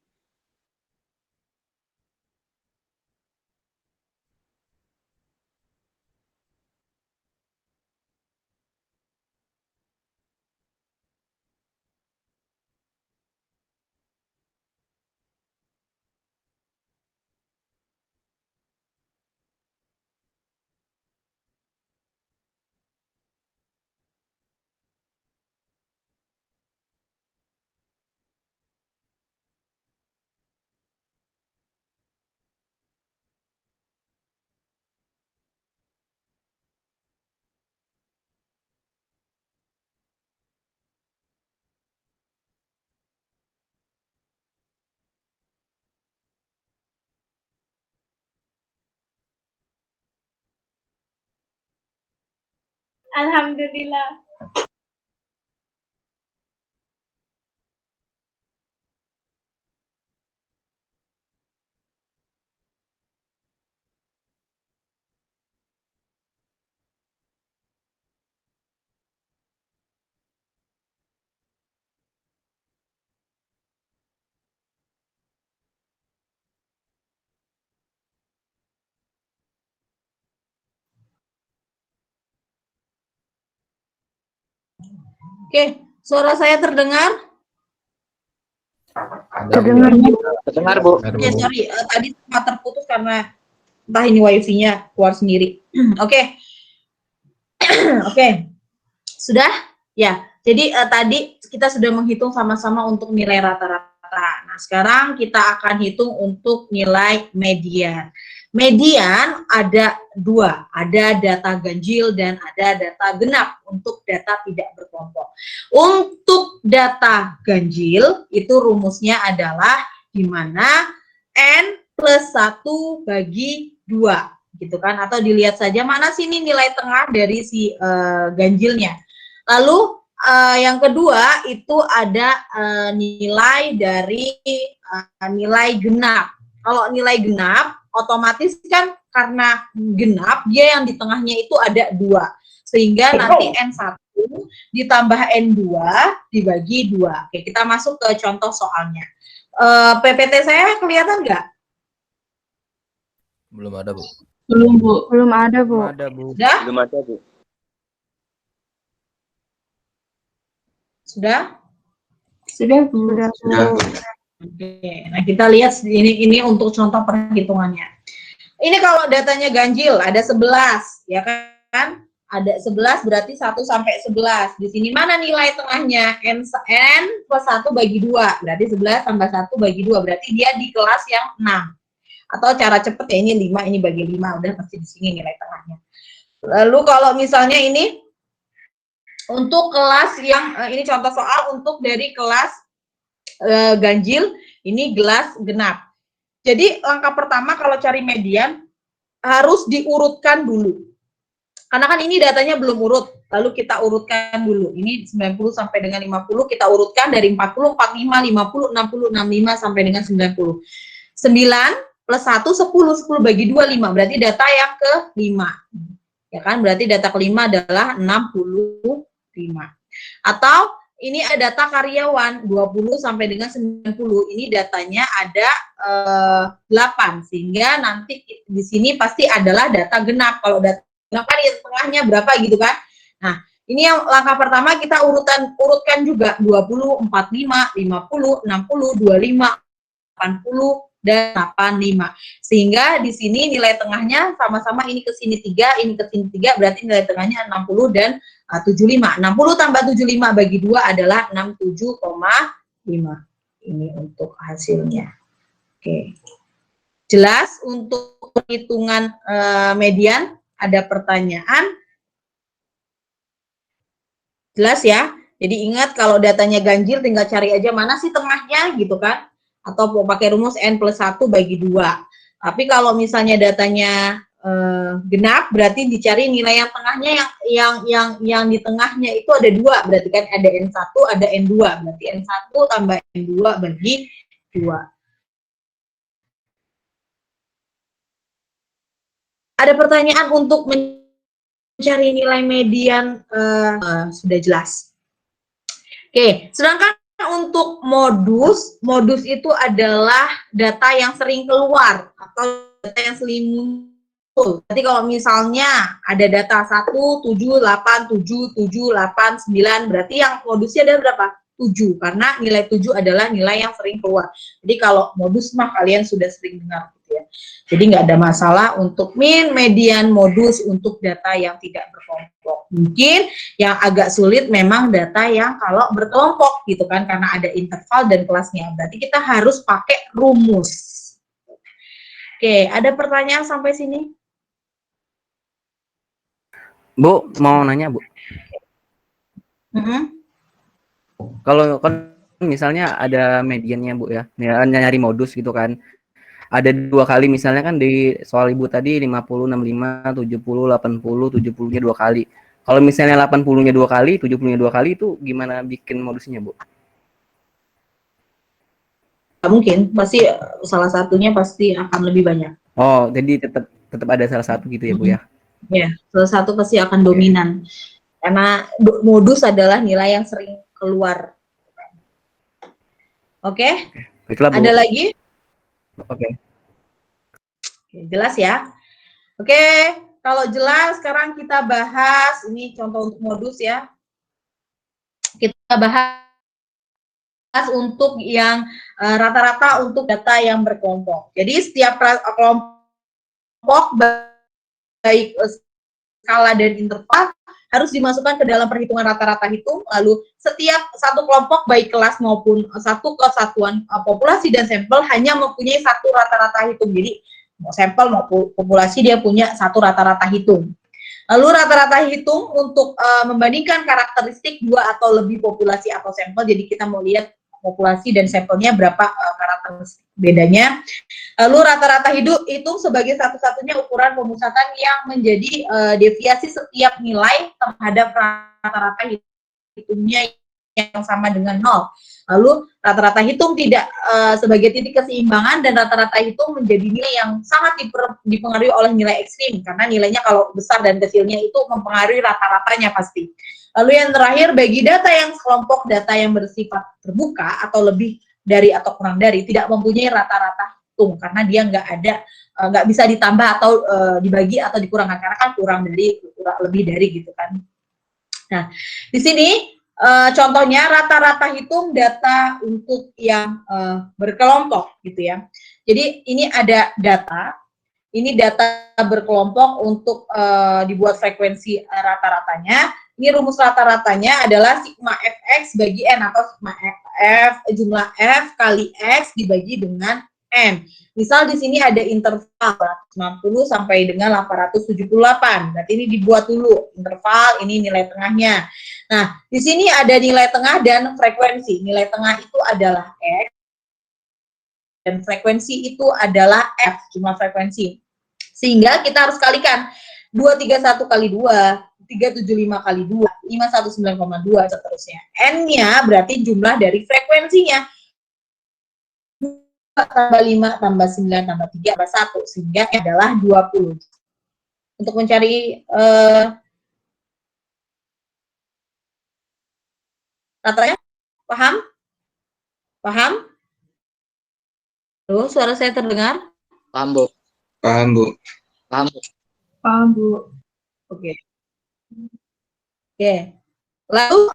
Alhamdulillah. Oke, suara saya terdengar? Terdengar. Terdengar, Bu. Oke, sorry, tadi sempat terputus karena entah ini wifi-nya keluar sendiri. Oke. Oke. Sudah? Ya. Jadi tadi kita sudah menghitung sama-sama untuk nilai rata-rata. Nah, sekarang kita akan hitung untuk nilai median. Median ada dua, ada data ganjil dan ada data genap untuk data tidak berkelompok. Untuk data ganjil itu rumusnya adalah di mana N plus 1 bagi 2 gitu kan, atau dilihat saja mana sih ini nilai tengah dari si ganjilnya. Lalu yang kedua itu ada nilai dari nilai genap. Kalau nilai genap otomatis kan karena genap dia yang di tengahnya itu ada 2, sehingga nanti N1 ditambah N2 dibagi 2. Oke, kita masuk ke contoh soalnya. PPT saya kelihatan nggak? Belum ada, Bu. Belum, Bu. Belum ada, Bu. Belum ada, Bu. Sudah? Belum ada, Bu. Sudah? Sudah, Bu. Sudah, Bu. Sudah, Bu. Oke, nah kita lihat ini untuk contoh perhitungannya. Ini kalau datanya ganjil ada 11, ya kan? Ada 11 berarti 1 sampai 11. Di sini mana nilai tengahnya? N plus 1 bagi 2. Berarti 11 tambah 1 bagi 2. Berarti dia di kelas yang 6. Atau cara cepet ya, ini 5, ini bagi 5. Udah pasti di sini nilai tengahnya. Lalu kalau misalnya ini untuk kelas yang, ini contoh soal untuk dari kelas ganjil, ini gelas genap. Jadi langkah pertama kalau cari median harus diurutkan dulu. Karena kan ini datanya belum urut, lalu kita urutkan dulu. Ini 90 sampai dengan 50 kita urutkan dari 40, 45, 50, 60, 65 sampai dengan 90. 9 plus 1 10, 10 bagi 2 5. Berarti data yang ke-5. Ya kan? Berarti data ke-5 adalah 65. Atau ini ada data karyawan 20 sampai dengan 90. Ini datanya ada 8, sehingga nanti di sini pasti adalah data genap. Kalau data genap kan di tengahnya berapa gitu kan. Nah, ini yang langkah pertama kita urutkan juga 20, 45, 50, 60, 25, 80 dan 85. Sehingga di sini nilai tengahnya sama-sama ini ke sini 3, ini ke sini 3, berarti nilai tengahnya 60 dan 75. 60 tambah 75 bagi 2 adalah 67,5. Ini untuk hasilnya. Oke. Jelas untuk perhitungan median? Ada pertanyaan? Jelas ya? Jadi ingat kalau datanya ganjil tinggal cari aja mana sih tengahnya gitu kan? Atau mau pakai rumus N plus 1 bagi 2. Tapi kalau misalnya datanya genap, berarti dicari nilai yang tengahnya yang di tengahnya itu ada 2, berarti kan ada N1, ada N2, berarti N1 tambah N2 bagi 2. Ada pertanyaan untuk mencari nilai median, sudah jelas. Oke, sedangkan untuk modus itu adalah data yang sering keluar atau data yang sering muncul. Jadi kalau misalnya ada data 1, 7, 8, 7, 7, 8, 9, berarti yang modusnya ada berapa? 7, karena nilai 7 adalah nilai yang sering keluar. Jadi kalau modus mah kalian sudah sering dengar gitu ya. Jadi nggak ada masalah untuk min, median, modus untuk data yang tidak berkelompok. Mungkin yang agak sulit memang data yang kalau berkelompok gitu kan, karena ada interval dan kelasnya. Berarti kita harus pakai rumus. Oke, ada pertanyaan sampai sini? Bu, mau nanya, Bu. Kalau kan misalnya ada mediannya, Bu ya, nyari modus gitu kan. Ada 2 kali misalnya kan di soal Ibu tadi 50, 65, 70, 80, 70-nya 2 kali. Kalau misalnya 80-nya 2 kali, 70-nya 2 kali itu gimana bikin modusnya, Bu? Mungkin, pasti salah satunya pasti akan lebih banyak. Oh, jadi tetap ada salah satu gitu ya, Bu ya? Ya, salah satu pasti akan dominan. Karena modus adalah nilai yang sering keluar. Oke? Baiklah, Bu. Ada lagi? Oke. Jelas ya? Oke, kalau jelas sekarang kita bahas, ini contoh untuk modus ya. Kita bahas untuk yang rata-rata untuk data yang berkelompok. Jadi setiap kelompok baik skala dan interval harus dimasukkan ke dalam perhitungan rata-rata hitung. Lalu setiap satu kelompok baik kelas maupun satu kesatuan populasi dan sampel hanya mempunyai satu rata-rata hitung. Jadi mau sampel mau populasi dia punya satu rata-rata hitung. Lalu rata-rata hitung untuk membandingkan karakteristik dua atau lebih populasi atau sampel. Jadi kita mau lihat populasi dan sampelnya berapa karakteristik bedanya. Lalu rata-rata hitung sebagai satu-satunya ukuran pemusatan yang menjadi deviasi setiap nilai terhadap rata-rata hitungnya yang sama dengan 0. Lalu rata-rata hitung tidak sebagai titik keseimbangan, dan rata-rata hitung menjadi nilai yang sangat dipengaruhi oleh nilai ekstrim, karena nilainya kalau besar dan kecilnya itu mempengaruhi rata-ratanya pasti. Lalu yang terakhir, bagi data yang kelompok data yang bersifat terbuka atau lebih dari atau kurang dari tidak mempunyai rata-rata hitung, karena dia nggak bisa ditambah atau dibagi atau dikurangkan, karena kan kurang lebih dari gitu kan. Nah, di sini contohnya rata-rata hitung data untuk yang berkelompok gitu ya. Jadi ini ada data, ini data berkelompok untuk dibuat frekuensi rata-ratanya. Ini rumus rata-ratanya adalah sigma fx bagi n, atau sigma f jumlah f kali x dibagi dengan n. Misal di sini ada interval 190 sampai dengan 878. Berarti ini dibuat dulu interval, ini nilai tengahnya. Nah, di sini ada nilai tengah dan frekuensi. Nilai tengah itu adalah x dan frekuensi itu adalah f, jumlah frekuensi. Sehingga kita harus kalikan 231 kali 2, 375 kali 2, 519,2 seterusnya. N-nya berarti jumlah dari frekuensinya. 2 tambah 5 tambah 9 tambah 3 tambah 1, sehingga adalah 20. Untuk mencari ratanya, paham? Paham? Loh, suara saya terdengar? Paham, Bu. Paham, Bu. Paham, Bu. Paham, Bu. Oke. Oke. Lalu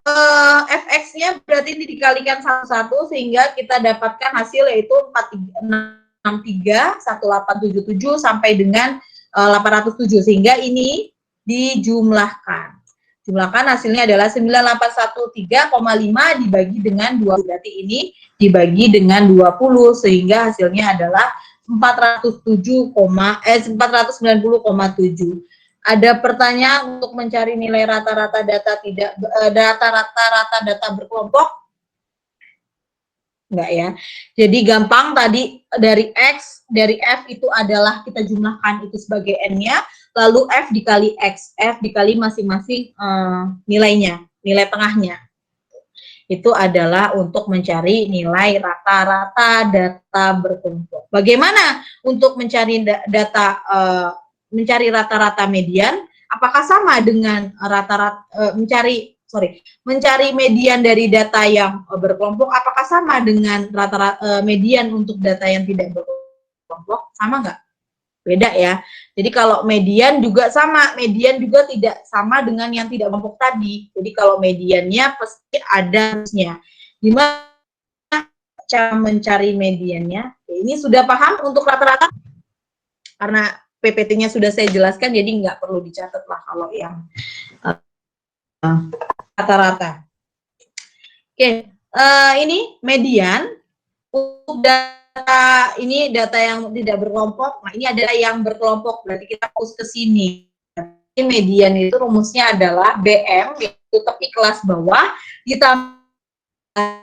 fx-nya berarti ini dikalikan satu-satu sehingga kita dapatkan hasil yaitu 463, 1877 sampai dengan 807, sehingga ini dijumlahkan. Jumlahkan hasilnya adalah 9813,5 dibagi dengan 2, berarti ini dibagi dengan 20 sehingga hasilnya adalah 490,7. Ada pertanyaan untuk mencari nilai rata-rata data rata-rata data berkelompok? Enggak ya. Jadi gampang tadi dari X, dari F itu adalah kita jumlahkan itu sebagai N-nya, lalu F dikali X, F dikali masing-masing nilainya, nilai tengahnya. Itu adalah untuk mencari nilai rata-rata data berkelompok. Bagaimana untuk mencari data mencari rata-rata median? Apakah sama dengan rata-rata mencari median dari data yang berkelompok? Apakah sama dengan rata-rata median untuk data yang tidak berkelompok? Sama nggak? Beda ya. Jadi kalau median juga sama, median juga tidak sama dengan yang tidak berkelompok tadi. Jadi kalau mediannya pasti ada harusnya. Gimana cara mencari mediannya? Ini sudah paham untuk rata-rata? Karena PPT-nya sudah saya jelaskan, jadi nggak perlu dicatat lah kalau yang rata-rata. Oke, ini median untuk data ini data yang tidak berkelompok. Nah, ini ada yang berkelompok, berarti kita fokus ke sini. Jadi median itu rumusnya adalah BM, yaitu tepi kelas bawah, ditambah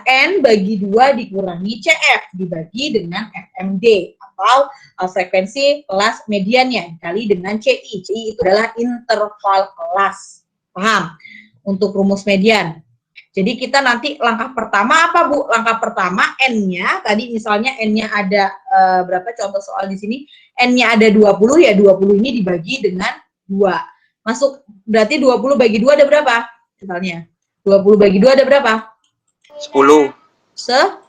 N bagi 2 dikurangi CF dibagi dengan FMD atau frekuensi kelas mediannya dikali dengan CI. CI itu adalah interval kelas. Paham? Untuk rumus median. Jadi kita nanti langkah pertama apa, Bu? Langkah pertama N-nya, tadi misalnya N-nya ada berapa, contoh soal di sini, N-nya ada 20, ya 20 ini dibagi dengan 2. Masuk, berarti 20 bagi 2 ada berapa? Misalnya, 20 bagi 2 ada berapa? 10. 10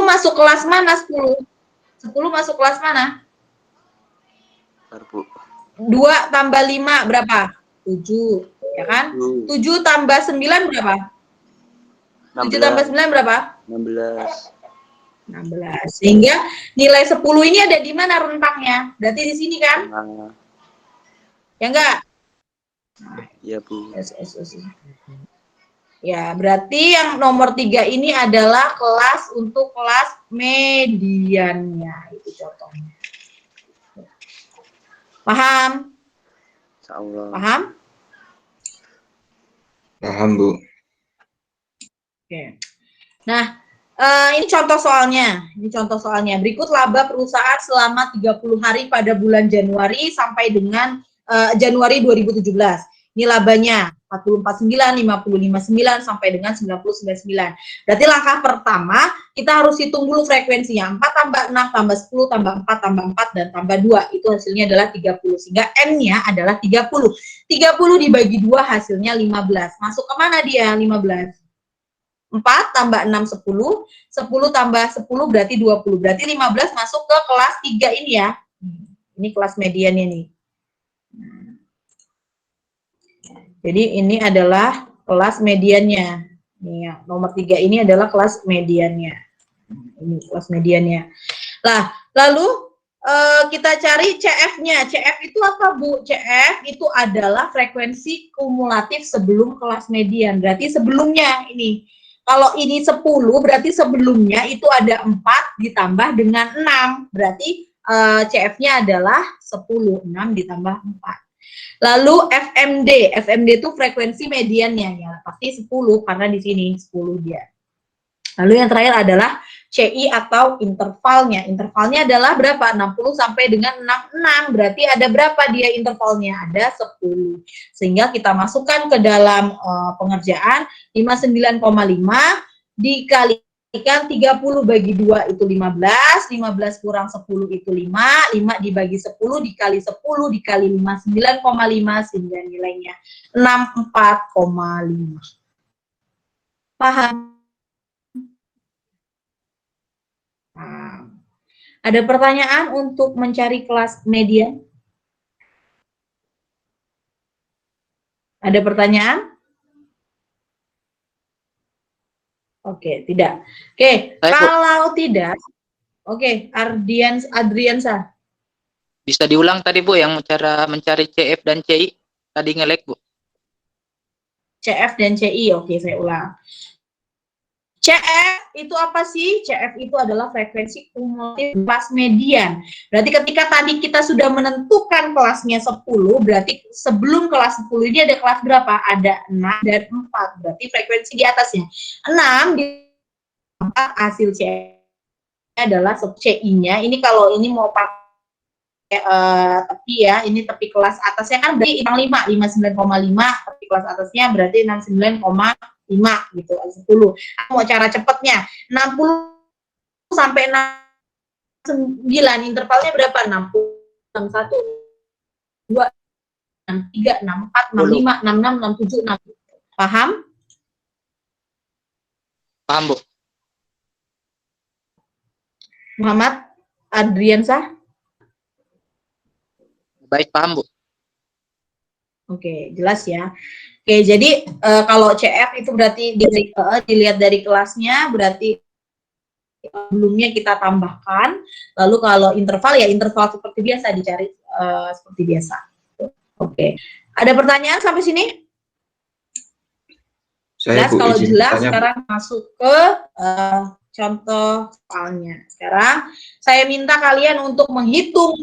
masuk kelas mana? 10 masuk kelas mana? 2 tambah 5 berapa? 7, ya kan? 7 tambah 9 berapa? 7 tambah 9 berapa? 16. Sehingga nilai 10 ini ada di mana rentangnya? Berarti di sini kan? Ya enggak? Iya, Bu. Ya, berarti yang nomor 3 ini adalah kelas untuk kelas mediannya. Itu contohnya. Paham? Insyaallah. Paham? Paham, Bu. Oke. Nah, ini contoh soalnya. Ini contoh soalnya. Berikut laba perusahaan selama 30 hari pada bulan Januari sampai dengan Januari 2017. Ini labanya 44,9, 55,9 sampai dengan 99,9. Berarti langkah pertama kita harus hitung dulu frekuensinya. 4 tambah 6 tambah 10 tambah 4 tambah 4 dan tambah 2. Itu hasilnya adalah 30. Sehingga N-nya adalah 30. 30 dibagi 2 hasilnya 15. Masuk ke mana dia 15? 4 tambah 6, 10. 10 tambah 10 berarti 20. Berarti 15 masuk ke kelas 3 ini ya. Ini kelas mediannya nih. Jadi ini adalah kelas mediannya. Nih ya, nomor 3 ini adalah kelas mediannya. Ini kelas mediannya. Lah, lalu kita cari CF-nya. CF itu apa, Bu? CF itu adalah frekuensi kumulatif sebelum kelas median. Berarti sebelumnya ini. Kalau ini 10, berarti sebelumnya itu ada 4 ditambah dengan 6. Berarti CF-nya adalah 10. 6 ditambah 4. Lalu FMD. FMD itu frekuensi mediannya. Ya, pasti 10, karena di sini 10 dia. Lalu yang terakhir adalah CI atau intervalnya. Intervalnya adalah berapa? 60 sampai dengan 66. Berarti ada berapa dia intervalnya? Ada 10. Sehingga kita masukkan ke dalam pengerjaan 59,5 dikalikan 30 bagi 2 itu 15. 15 kurang 10 itu 5. 5 dibagi 10 dikali 10 dikali 5, 9,5 sehingga nilainya 64,5. Paham? Ada pertanyaan untuk mencari kelas median? Ada pertanyaan? Oke, tidak. Oke, kalau tidak, oke, Adriansa. Bisa diulang tadi, Bu, yang cara mencari CF dan CI? Tadi nge-lag, Bu. CF dan CI, oke, saya ulang. CF itu apa sih? CF itu adalah frekuensi kumulatif kelas median. Berarti ketika tadi kita sudah menentukan kelasnya 10, berarti sebelum kelas 10 ini ada kelas berapa? Ada 6 dan 4. Berarti frekuensi di atasnya. 6 di 4 hasil CF adalah CI-nya. Ini kalau ini mau pakai tepi ya, ini tepi kelas atasnya kan berarti 59,5, tepi kelas atasnya berarti 69,5 gitu, 10. Mau cara cepatnya 60 sampai 69, intervalnya berapa? 60, 61, 2, 63, 64, 65, 66, 67, 67. Paham? Paham, Bu. Muhammad Adriansah? Baik, paham, Bu. Oke, jelas ya. Oke, jadi kalau CF itu berarti dilihat dari kelasnya, berarti sebelumnya kita tambahkan. Lalu kalau interval ya interval seperti biasa dicari seperti biasa. Oke, ada pertanyaan sampai sini? Saya, Jelas, Bu, kalau izin jelas tanya, Bu. sekarang masuk ke contoh soalnya. Sekarang saya minta kalian untuk menghitung,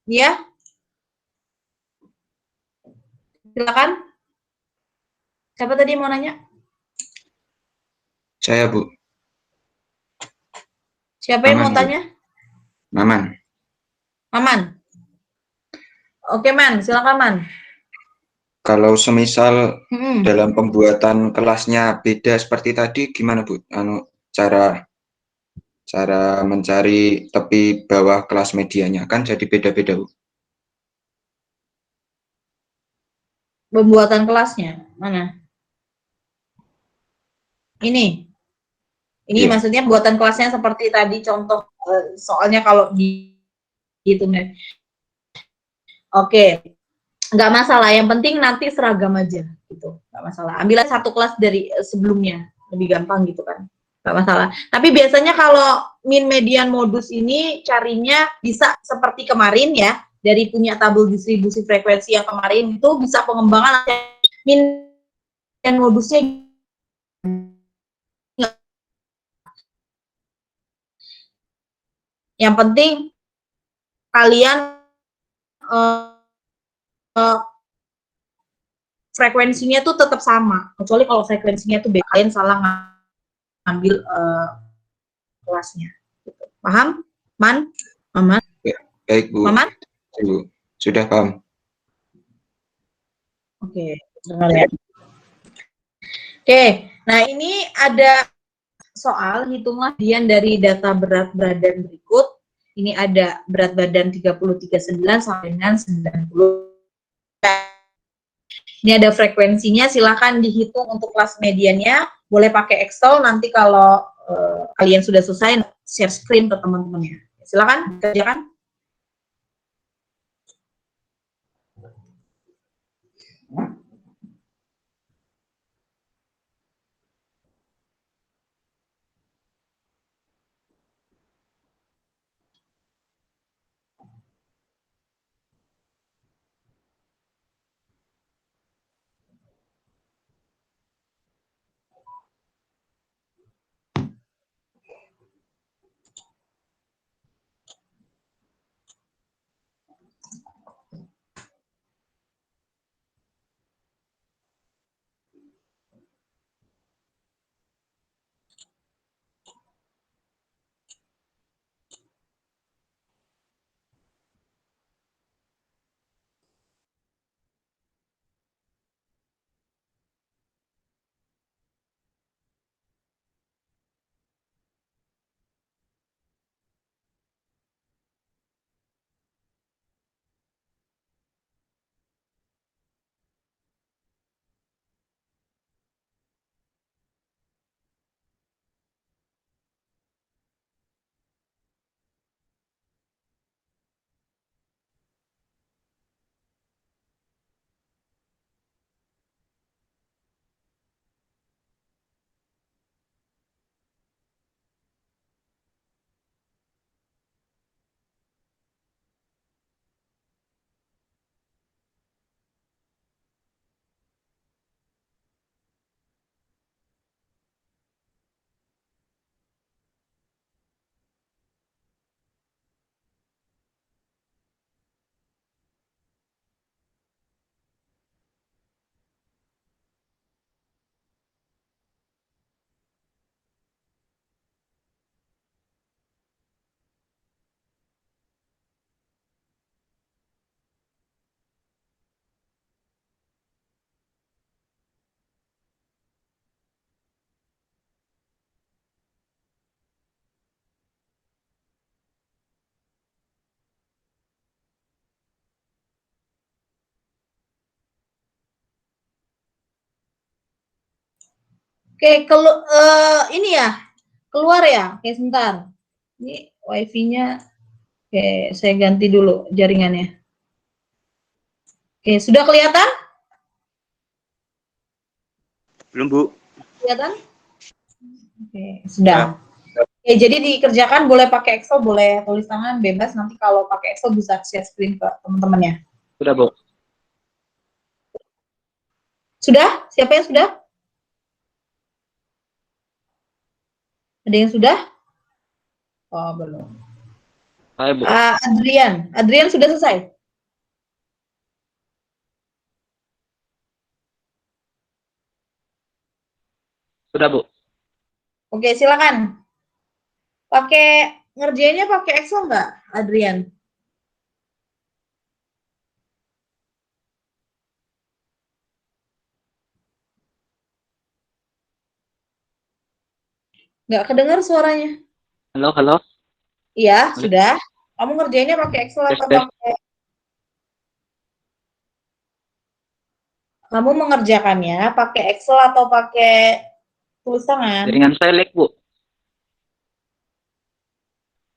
ya. Silakan. Siapa tadi mau nanya? Saya, Bu. Siapa yang mau Maman, Bu. tanya? Maman. Maman. Oke, Man. Silakan, Man. Kalau semisal Hmm. dalam pembuatan kelasnya beda seperti tadi, gimana, Bu? Cara mencari tepi bawah kelas medianya kan jadi beda-beda, Bu. Pembuatan kelasnya mana? Ini Iya. maksudnya buatan kelasnya seperti tadi contoh soalnya kalau gitu nih. Oke, nggak masalah. Yang penting nanti seragam aja gitu, nggak masalah. Ambillah satu kelas dari sebelumnya, lebih gampang gitu kan, nggak masalah. Tapi biasanya kalau min median modus ini carinya bisa seperti kemarin ya, dari punya tabel distribusi frekuensi yang kemarin itu bisa pengembangan min modusnya yang penting kalian frekuensinya tuh tetap sama, kecuali kalau frekuensinya tuh beda, kalian salah ngambil kelasnya. Paham? Man? Maman? Baik, Bu. Maman? Bu. Sudah paham. Oke, dengar ya. Oke, nah ini ada soal hitunglah hadian dari data berat badan berikut. Ini ada berat badan 33,9 sampai dengan 90. Ini ada frekuensinya, silakan dihitung untuk kelas mediannya. Boleh pakai Excel, nanti kalau kalian sudah selesai, share screen ke teman-temannya. Silakan, kerjakan. Oke, ini ya, keluar ya. Oke, sebentar. Ini wifi-nya, oke, saya ganti dulu jaringannya. Oke, sudah kelihatan? Belum, Bu. Kelihatan? Oke, sudah. Oke, jadi dikerjakan boleh pakai Excel, boleh tulis tangan, bebas. Nanti kalau pakai Excel bisa share screen ke teman-temannya. Sudah, Bu. Sudah? Siapa yang sudah? Ada yang sudah? Oh, belum. Hai, Bu. Adrian. Adrian sudah selesai? Sudah, Bu. Oke, silakan. Ngerjainnya pakai Excel nggak, Adrian? Nggak kedengar suaranya. Halo, halo. Iya, Boleh. sudah. Kamu ngerjainnya pakai Excel atau Tes. pakai... Kamu mengerjakannya pakai Excel atau pakai tulis tangan? Jaringan saya lag, Bu.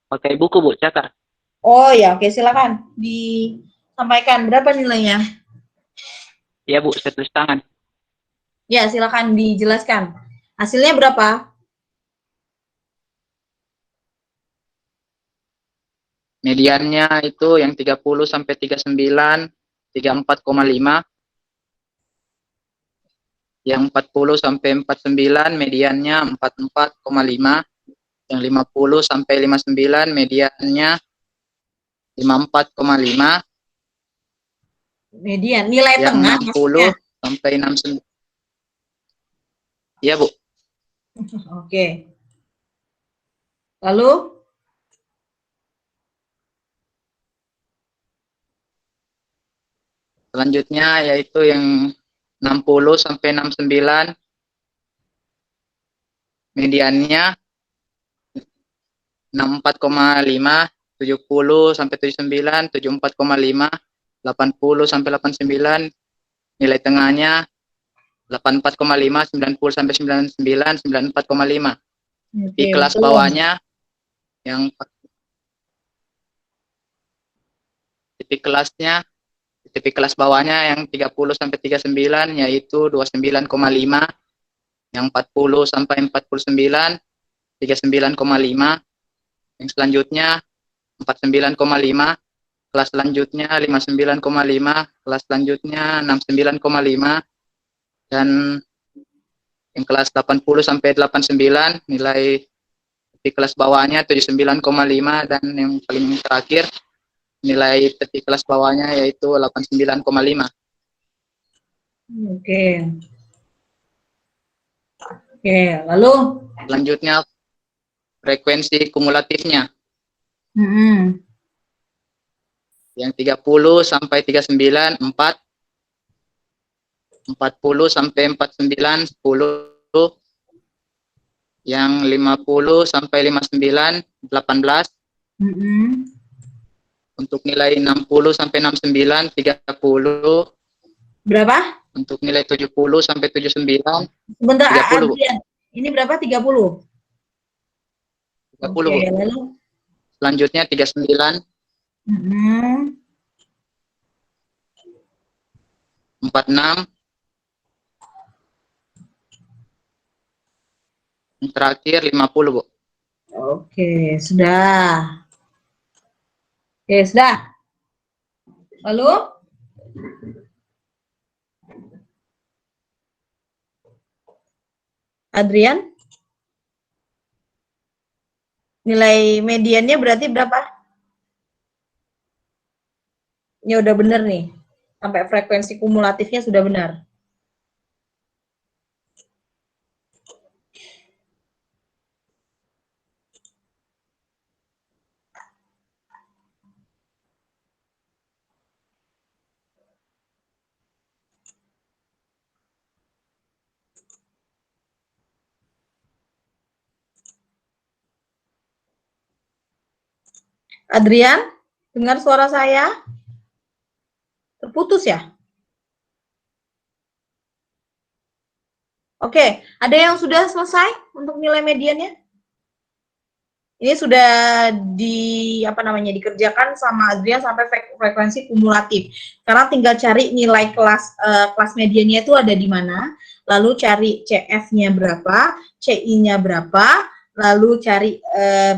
Pakai buku, Bu, catat. Oh ya, oke, silakan disampaikan berapa nilainya. Iya, Bu, saya tulis tangan. Ya, silakan dijelaskan. Hasilnya berapa? Mediannya itu yang 30 sampai 39, 34,5. Yang 40 sampai 49 mediannya 44,5. Yang 50 sampai 59 mediannya 54,5. Median, nilai Yang tengah 60 maksudnya. sampai 69. Iya, Bu. Oke. Lalu? Selanjutnya yaitu yang 60 sampai 69 mediannya 64,5, 70 sampai 79, 74,5, 80 sampai 89, nilai tengahnya 84,5, 90 sampai 99, 94,5. Di kelas bawahnya yang titik kelas bawahnya yang 30 sampai 39 yaitu 29,5, yang 40 sampai 49 39,5, yang selanjutnya 49,5, kelas selanjutnya 59,5, kelas selanjutnya 69,5, dan yang kelas 80 sampai 89 nilai di kelas bawahnya 79,5, dan yang paling terakhir nilai di kelas bawahnya yaitu 89,5. Oke. Oke, lalu selanjutnya frekuensi kumulatifnya. Yang 30 sampai 39 4, 40 sampai 49 10, yang 50 sampai 59 18, untuk nilai 60 sampai 69 30, berapa? untuk nilai 70 sampai 79 Sebentar, 30, Bu. Adrian. Ini berapa? 30? 30, Oke, Bu. lalu? Selanjutnya 39 46, yang terakhir 50, Bu. Oke, sudah. Oke, sudah. Lalu? Adrian? Nilai mediannya berarti berapa? Ini udah bener nih. Sampai frekuensi kumulatifnya sudah benar. Adrian, dengar suara saya? Terputus ya? Oke, ada yang sudah selesai untuk nilai mediannya? Ini sudah dikerjakan sama Adrian sampai frekuensi kumulatif. Sekarang tinggal cari nilai kelas mediannya itu ada di mana, lalu cari CF-nya berapa, CI-nya berapa, lalu cari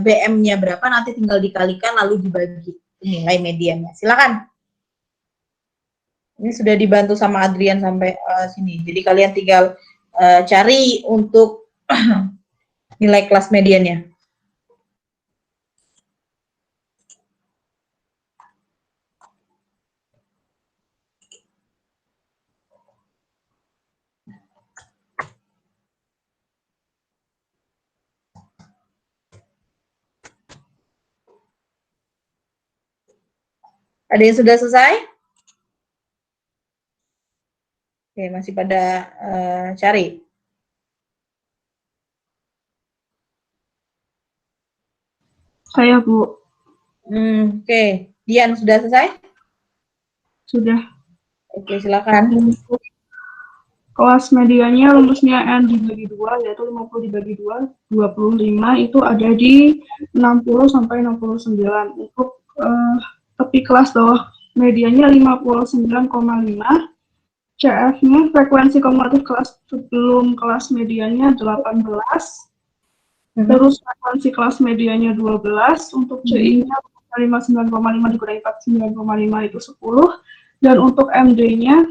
BM-nya berapa, nanti tinggal dikalikan lalu dibagi nilai mediannya. Silakan. Ini sudah dibantu sama Adrian sampai sini. Jadi kalian tinggal cari untuk nilai kelas mediannya. Ada yang sudah selesai? Oke, masih pada cari. Saya, Bu. Oke. Dian, sudah selesai? Sudah. Oke, silakan. Kelas medianya rumusnya N dibagi 2, yaitu 50 dibagi 2, 25, itu ada di 60 sampai 69. Untuk tepi kelas bawah medianya 59,5, CF-nya frekuensi kumulatif kelas sebelum kelas medianya 18, terus frekuensi kelas medianya 12, untuk CI-nya 59,5 dikurangi 49,5 itu 10, dan untuk MD-nya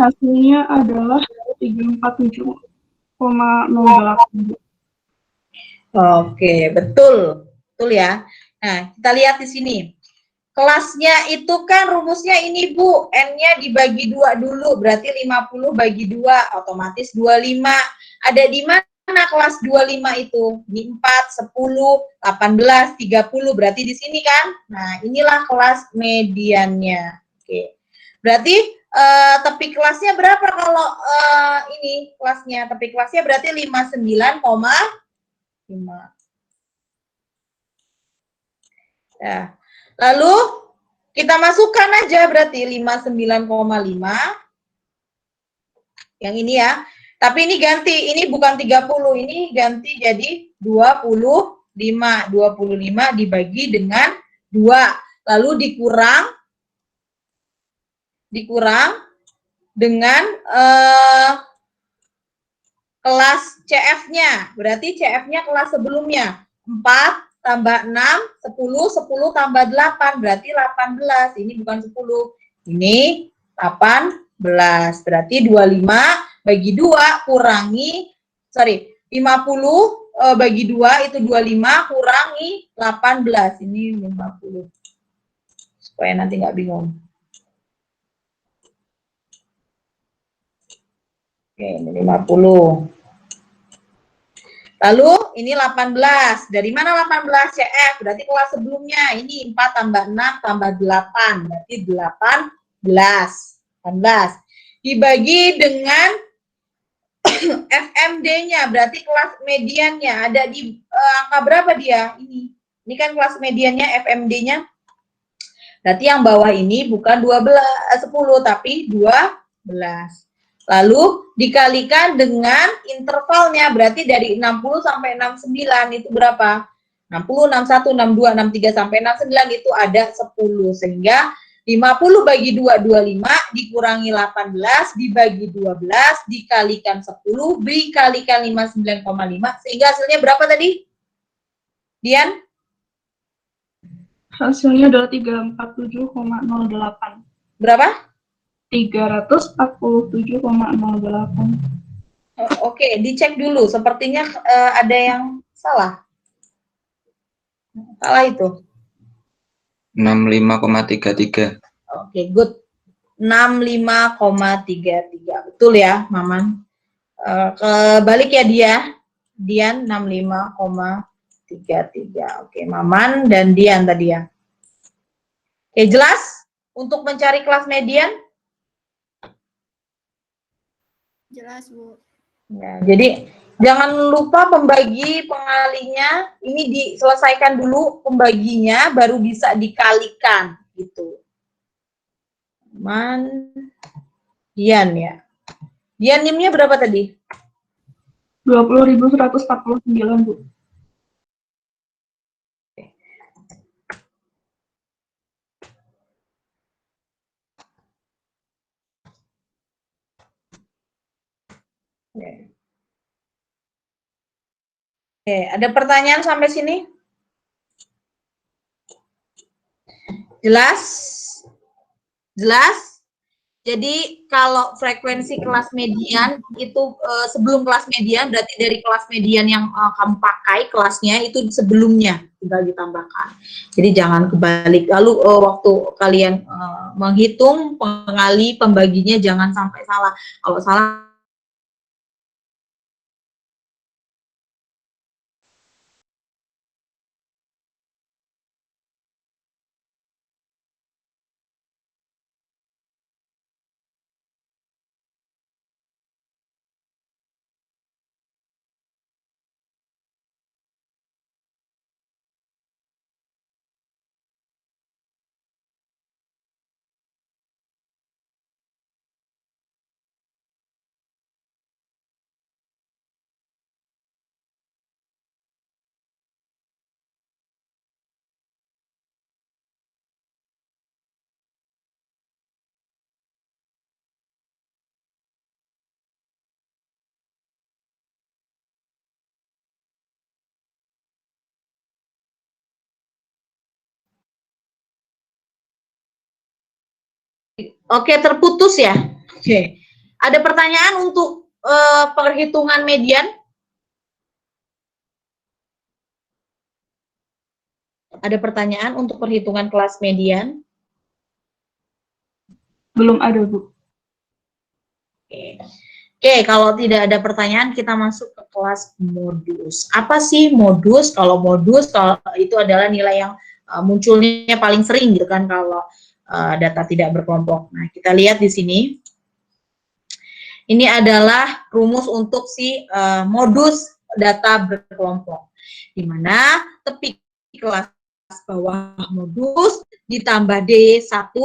hasilnya adalah 347,08. Oke, betul. Betul ya. Nah, kita lihat di sini. Kelasnya itu kan rumusnya ini Bu, N-nya dibagi 2 dulu, berarti 50 bagi 2, otomatis 25. Ada di mana kelas 25 itu? Di 4, 10, 18, 30, berarti di sini kan? Nah, inilah kelas mediannya. Oke. Berarti tepi kelasnya berapa kalau ini kelasnya? Tepi kelasnya berarti 59,5. Ya. Lalu kita masukkan aja berarti 59,5. Yang ini ya. Tapi ini ganti, ini bukan 30, ini ganti jadi 25. 25 dibagi dengan 2. Lalu dikurang dengan kelas CF-nya. Berarti CF-nya kelas sebelumnya. 4 tambah 6, 10, 10 tambah 8, berarti 18. Ini bukan 10. Ini 18. Berarti 25 bagi 2 kurangi, 50 bagi 2 itu 25 kurangi 18. Ini 50. Supaya nanti nggak bingung. Oke, ini 50. Lalu ini 18. Dari mana 18? CF. Berarti kelas sebelumnya. Ini 4 tambah 6 tambah 8. Berarti 18. Dibagi dengan FMD-nya. Berarti kelas mediannya. Ada di angka berapa dia? Ini kan kelas mediannya, FMD-nya. Berarti yang bawah ini bukan 10, tapi 12. Lalu dikalikan dengan intervalnya, berarti dari 60 sampai 69 itu berapa? 60, 61, 62, 63 sampai 69 itu ada 10. Sehingga 50 bagi 2, 25, dikurangi 18, dibagi 12, dikalikan 10, dikalikan 59,5, sehingga hasilnya berapa tadi? Dian? Hasilnya adalah 347,08. Berapa? 347,08. Oke, dicek dulu. Sepertinya ada yang salah. Salah itu. 65,33. Oke, good. 65,33. Betul ya, Maman. Kebalik ya dia. Dian 65,33. Oke, Maman dan Dian tadi ya. Oke, jelas? Untuk mencari kelas median? Jelas, Bu. Ya, jadi jangan lupa pembagi pengalinya ini diselesaikan dulu pembaginya baru bisa dikalikan gitu. Dian ya. Dian NIM-nya berapa tadi? 20.149, Bu. Oke, ada pertanyaan sampai sini? Jelas? Jelas? Jadi kalau frekuensi kelas median itu sebelum kelas median berarti dari kelas median yang kamu pakai kelasnya itu sebelumnya tinggal ditambahkan. Jadi jangan kebalik. Lalu waktu kalian menghitung pengali pembaginya jangan sampai salah. Kalau salah Oke, terputus ya. Oke. Ada pertanyaan untuk perhitungan median? Ada pertanyaan untuk perhitungan kelas median? Belum ada, Bu. Oke, kalau tidak ada pertanyaan, kita masuk ke kelas modus. Apa sih modus? Kalau modus, kalau itu adalah nilai yang munculnya paling sering gitu kan kalau data tidak berkelompok. Nah, kita lihat di sini. Ini adalah rumus untuk si modus data berkelompok, di mana tepi kelas bawah modus ditambah D1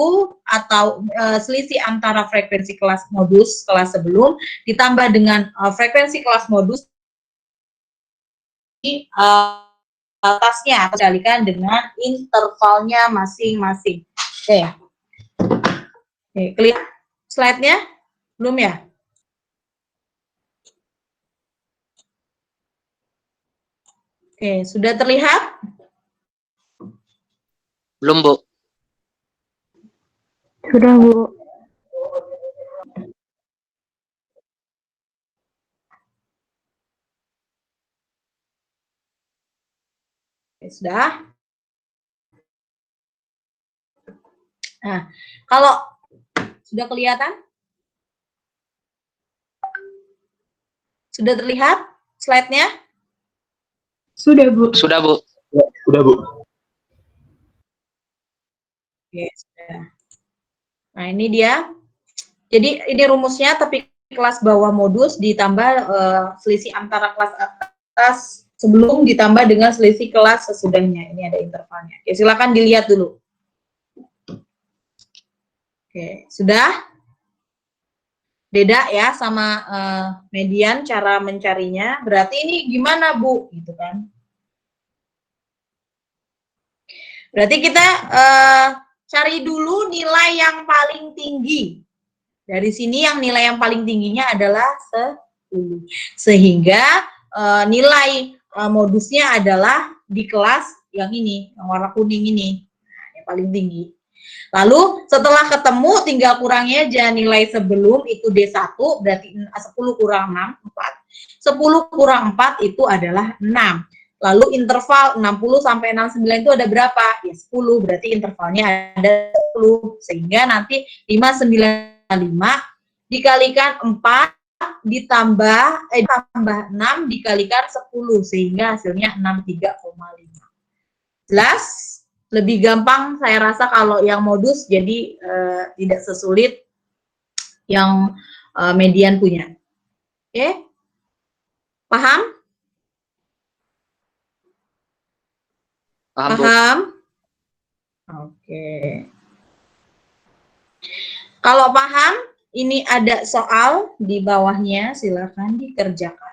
atau selisih antara frekuensi kelas modus kelas sebelum ditambah dengan frekuensi kelas modus di atasnya atau dikalikan dengan intervalnya masing-masing. Oke. Oke, clear slide-nya? Belum ya? Oke, sudah terlihat? Belum, Bu. Sudah, Bu. Oke, sudah. Nah, kalau sudah kelihatan? Sudah terlihat slide-nya? Sudah, Bu. Sudah, Bu. Sudah, Bu. Oke, sudah. Nah, ini dia. Jadi ini rumusnya, tapi kelas bawah modus ditambah selisih antara kelas atas sebelum ditambah dengan selisih kelas sesudahnya. Ini ada intervalnya. Oke, silakan dilihat dulu. Oke, sudah? Beda ya sama median cara mencarinya. Berarti ini gimana, Bu? Gitu kan. Berarti kita cari dulu nilai yang paling tinggi. Dari sini yang nilai yang paling tingginya adalah 10. Sehingga nilai modusnya adalah di kelas yang ini, yang warna kuning ini. Nah, yang paling tinggi. Lalu setelah ketemu tinggal kurangnya aja nilai sebelum itu D1 berarti 10 kurang 6, 4. 10 kurang 4 itu adalah 6. Lalu interval 60 sampai 69 itu ada berapa? Ya 10, berarti intervalnya ada 10. Sehingga nanti 595 dikalikan 4 tambah 6 dikalikan 10 sehingga hasilnya 63,5. Jelas? Lebih gampang saya rasa kalau yang modus, jadi tidak sesulit yang median punya. Oke? Paham? Paham, Bu. Paham? Oke. Kalau paham, ini ada soal di bawahnya, silakan dikerjakan.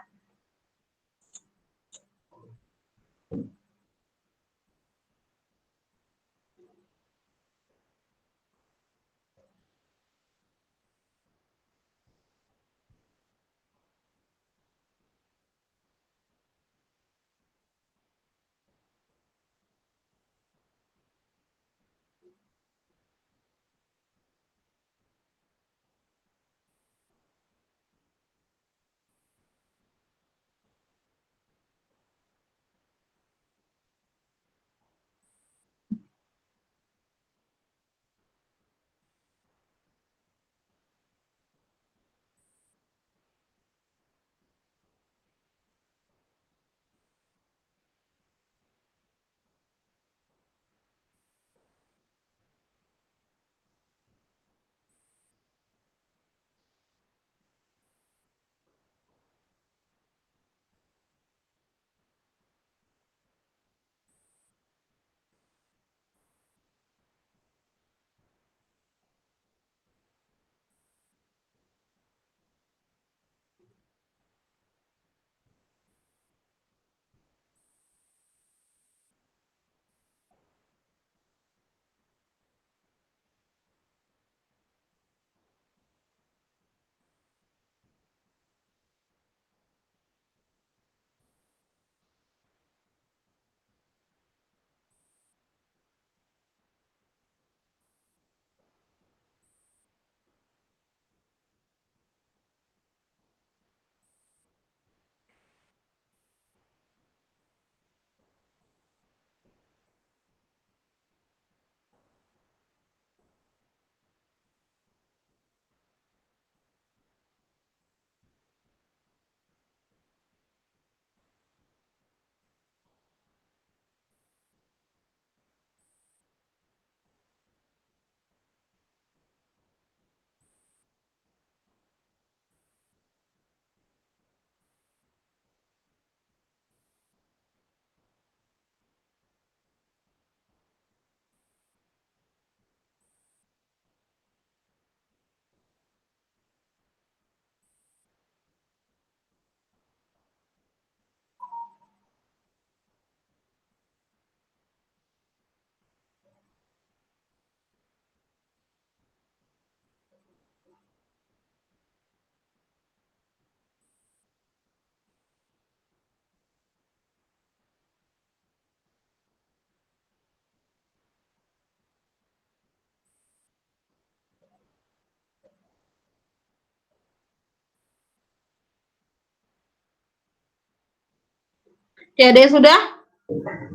Ya, ada yang sudah?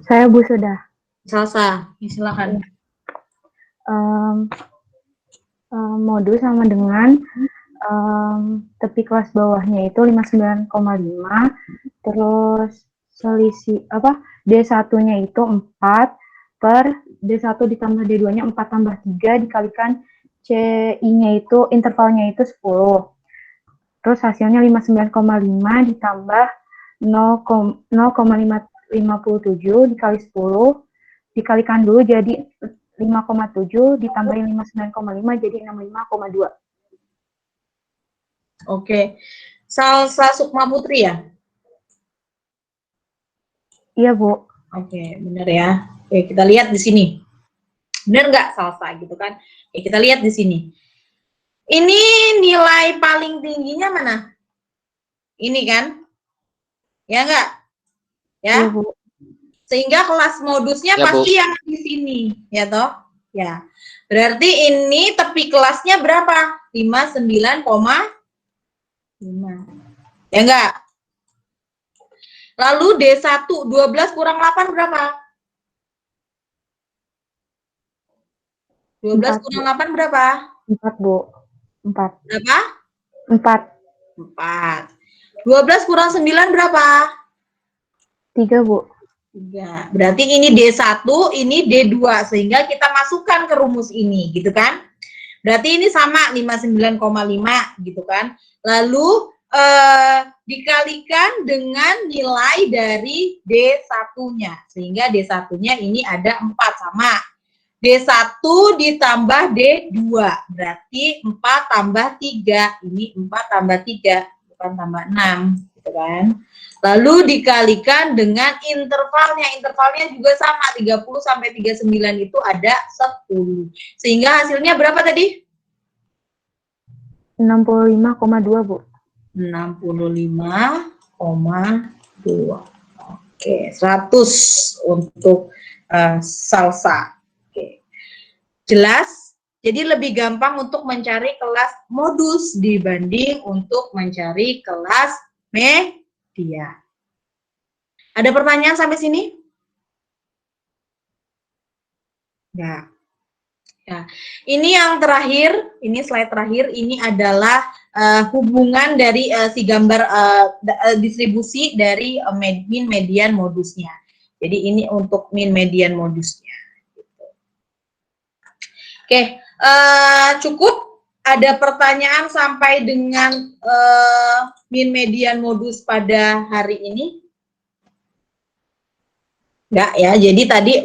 Saya Bu sudah. Salsa, silakan. Modus sama dengan tepi kelas bawahnya itu 59,5, terus selisih D1-nya itu 4 per D1 ditambah D2-nya 4 tambah 3 dikalikan CI-nya itu intervalnya itu 10. Terus hasilnya 59,5 ditambah 0,557 dikali 10 dikalikan dulu jadi 5,7 ditambahin 59,5 jadi 65,2. Oke. Salsa Sukma Putri ya? Iya, Bu. Oke, benar ya. Oke, kita lihat di sini. Benar nggak salsa gitu kan? Oke, kita lihat di sini. Ini nilai paling tingginya mana? Ini kan? Ya nggak? Ya? Iya, Bu. Sehingga kelas modusnya Ya, Bu. pasti yang di sini, ya toh? Ya. Berarti ini tepi kelasnya berapa? 59,5. Ya enggak? Lalu D1 12 kurang 8 berapa? 12 4, kurang Bu. 8 berapa? 4, Bu. 4. Berapa? 4. 4. 12 kurang 9 berapa? 3, Bu. 3. Berarti ini D1, ini D2 sehingga kita masukkan ke rumus ini gitu kan? Berarti ini sama 59,5 gitu kan? Lalu dikalikan dengan nilai dari D1-nya sehingga D1-nya ini ada 4 sama. D1 ditambah D2 berarti 4 tambah 3. Ini 4 tambah 3 bukan tambah 6 gitu kan? Lalu dikalikan dengan intervalnya. Intervalnya juga sama 30 sampai 39 itu ada 10. Sehingga hasilnya berapa tadi? 65,2, Bu. 65,2. Oke, 100 untuk salsa. Oke. Jelas? Jadi lebih gampang untuk mencari kelas modus dibanding untuk mencari kelas media. Ada pertanyaan sampai sini? Ya. Ya. Ini yang terakhir, ini slide terakhir, ini adalah hubungan dari si gambar distribusi dari min median modusnya. Jadi ini untuk min median modusnya. Oke, cukup. Ada pertanyaan sampai dengan min median modus pada hari ini? Enggak ya, jadi tadi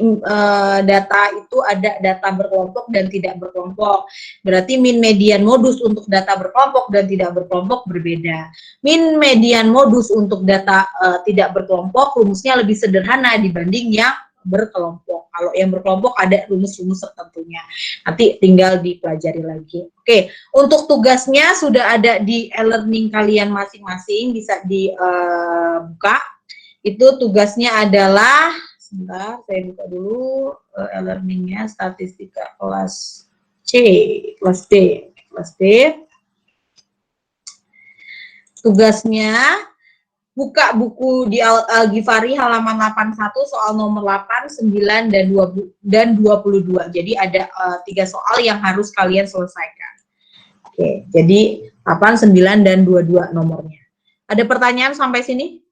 data itu ada data berkelompok dan tidak berkelompok. Berarti min median modus untuk data berkelompok dan tidak berkelompok berbeda. Min median modus untuk data tidak berkelompok rumusnya lebih sederhana dibanding yang berkelompok. Kalau yang berkelompok ada rumus-rumus tertentunya. Nanti tinggal dipelajari lagi. Oke, untuk tugasnya sudah ada di e-learning kalian masing-masing, bisa dibuka. Itu tugasnya adalah sebentar, saya buka dulu e-learningnya, statistika kelas C, kelas D. Tugasnya buka buku di Al-Ghifari halaman 81 soal nomor 8, 9 dan 22. Jadi ada 3 soal yang harus kalian selesaikan. Oke, jadi 8, 9 dan 22 nomornya. Ada pertanyaan sampai sini?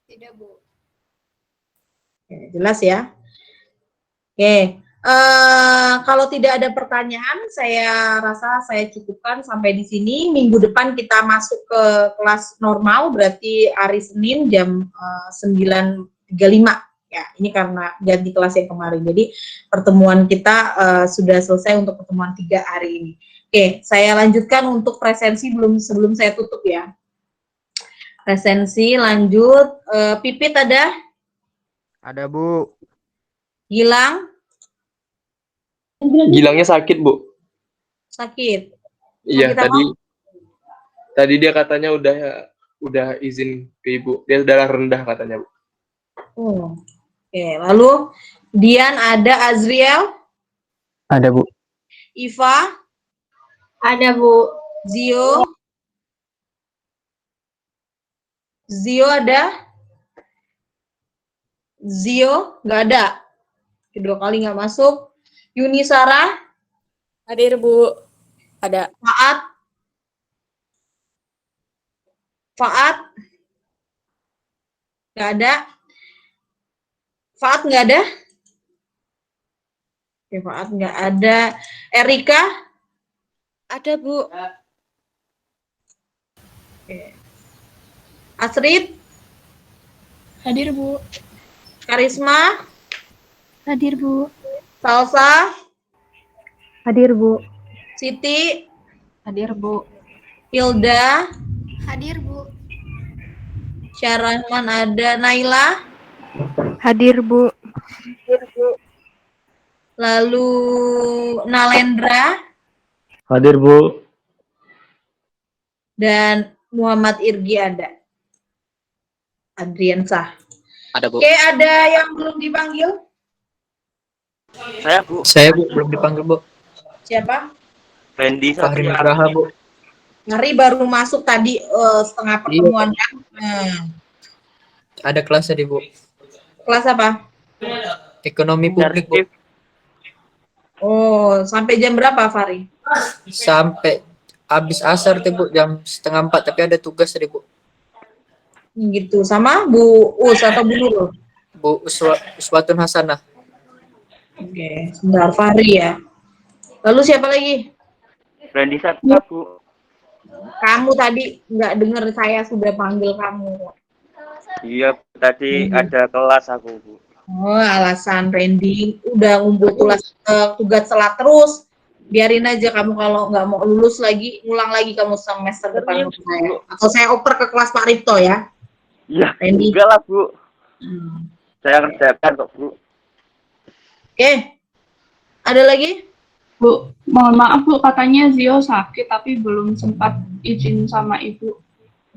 Tidak, Bu. Oke, jelas ya. Oke, kalau tidak ada pertanyaan, saya rasa saya cukupkan sampai di sini. Minggu depan kita masuk ke kelas normal, berarti hari Senin jam 9.35. Ya, ini karena ganti kelas yang kemarin. Jadi pertemuan kita sudah selesai untuk pertemuan 3 hari ini. Oke, saya lanjutkan untuk presensi sebelum saya tutup ya. Presensi lanjut. Pipit ada? Ada, Bu. Gilang? Gilangnya sakit, Bu. Sakit? Iya, Sakit apa? tadi dia katanya udah izin ke Ibu. Dia darah rendah katanya, Bu. Oh. Oke, lalu Dian ada, Azriel? Ada, Bu. Iva? Ada, Bu. Zio? Zio ada? Zio nggak ada. Kedua kali nggak masuk. Yuni Sarah? Hadir, Bu. Ada. Faat? Faat? Nggak ada. Faat nggak ada? Oke, Faat nggak ada. Erika? Ada, Bu. Oke. Astrid? Hadir, Bu. Karisma? Hadir, Bu. Salsa? Hadir, Bu. Siti? Hadir, Bu. Hilda? Hadir, Bu. Syarahman ada. Naila? Hadir, Bu. Lalu Nalendra? Hadir, Bu. Dan Muhammad Irgi ada. Adriansah. Ada, Bu. Oke, ada yang belum dipanggil? Saya, Bu. Saya, Bu, belum dipanggil, Bu. Siapa? Randy Fahri Satria. Nugraha, Bu. Ngeri baru masuk tadi setengah pertemuan kan? Ada kelas tadi, Bu. Kelas apa? Ekonomi publik, Bu. Oh, sampai jam berapa, Fahri? Sampai habis asar tuh, Bu, jam 3:30, tapi ada tugas tadi, Bu. Gitu, sama Bu Us atau Bu Nurul? Bu Uswatun Hasanah. Oke, sebentar Fahri ya. Lalu siapa lagi? Randy Satria, Bu. Kamu tadi nggak dengar saya sudah panggil kamu. Iya, tadi ada kelas aku, Bu. Oh, alasan Randy udah ngumpul tugas selat terus. Biarin aja kamu kalau nggak mau lulus lagi, ngulang lagi kamu semester depan ke saya. Atau saya oper ke kelas Pak Ripto ya. Iya, Randy. enggak lah, Bu. Saya kerjakan kok, Bu. Oke. Ada lagi? Bu, mohon maaf Bu, katanya Zio sakit tapi belum sempat izin sama Ibu.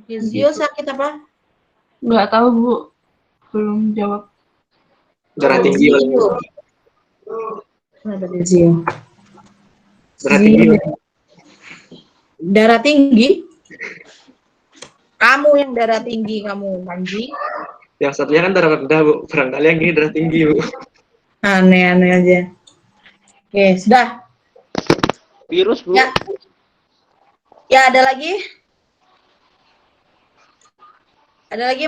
Zio sakit apa? Nggak tahu Bu, belum jawab. Darah tinggi. Kenapa dia Zio? Darah tinggi. Darah tinggi? Kamu yang darah tinggi kamu, Panji. Yang satunya kan darah rendah, Bu. Barangkali yang ini darah tinggi, Bu. Aneh-aneh aja. Oke, sudah. Virus, Bu. Ya. Ya, ada lagi? Ada lagi?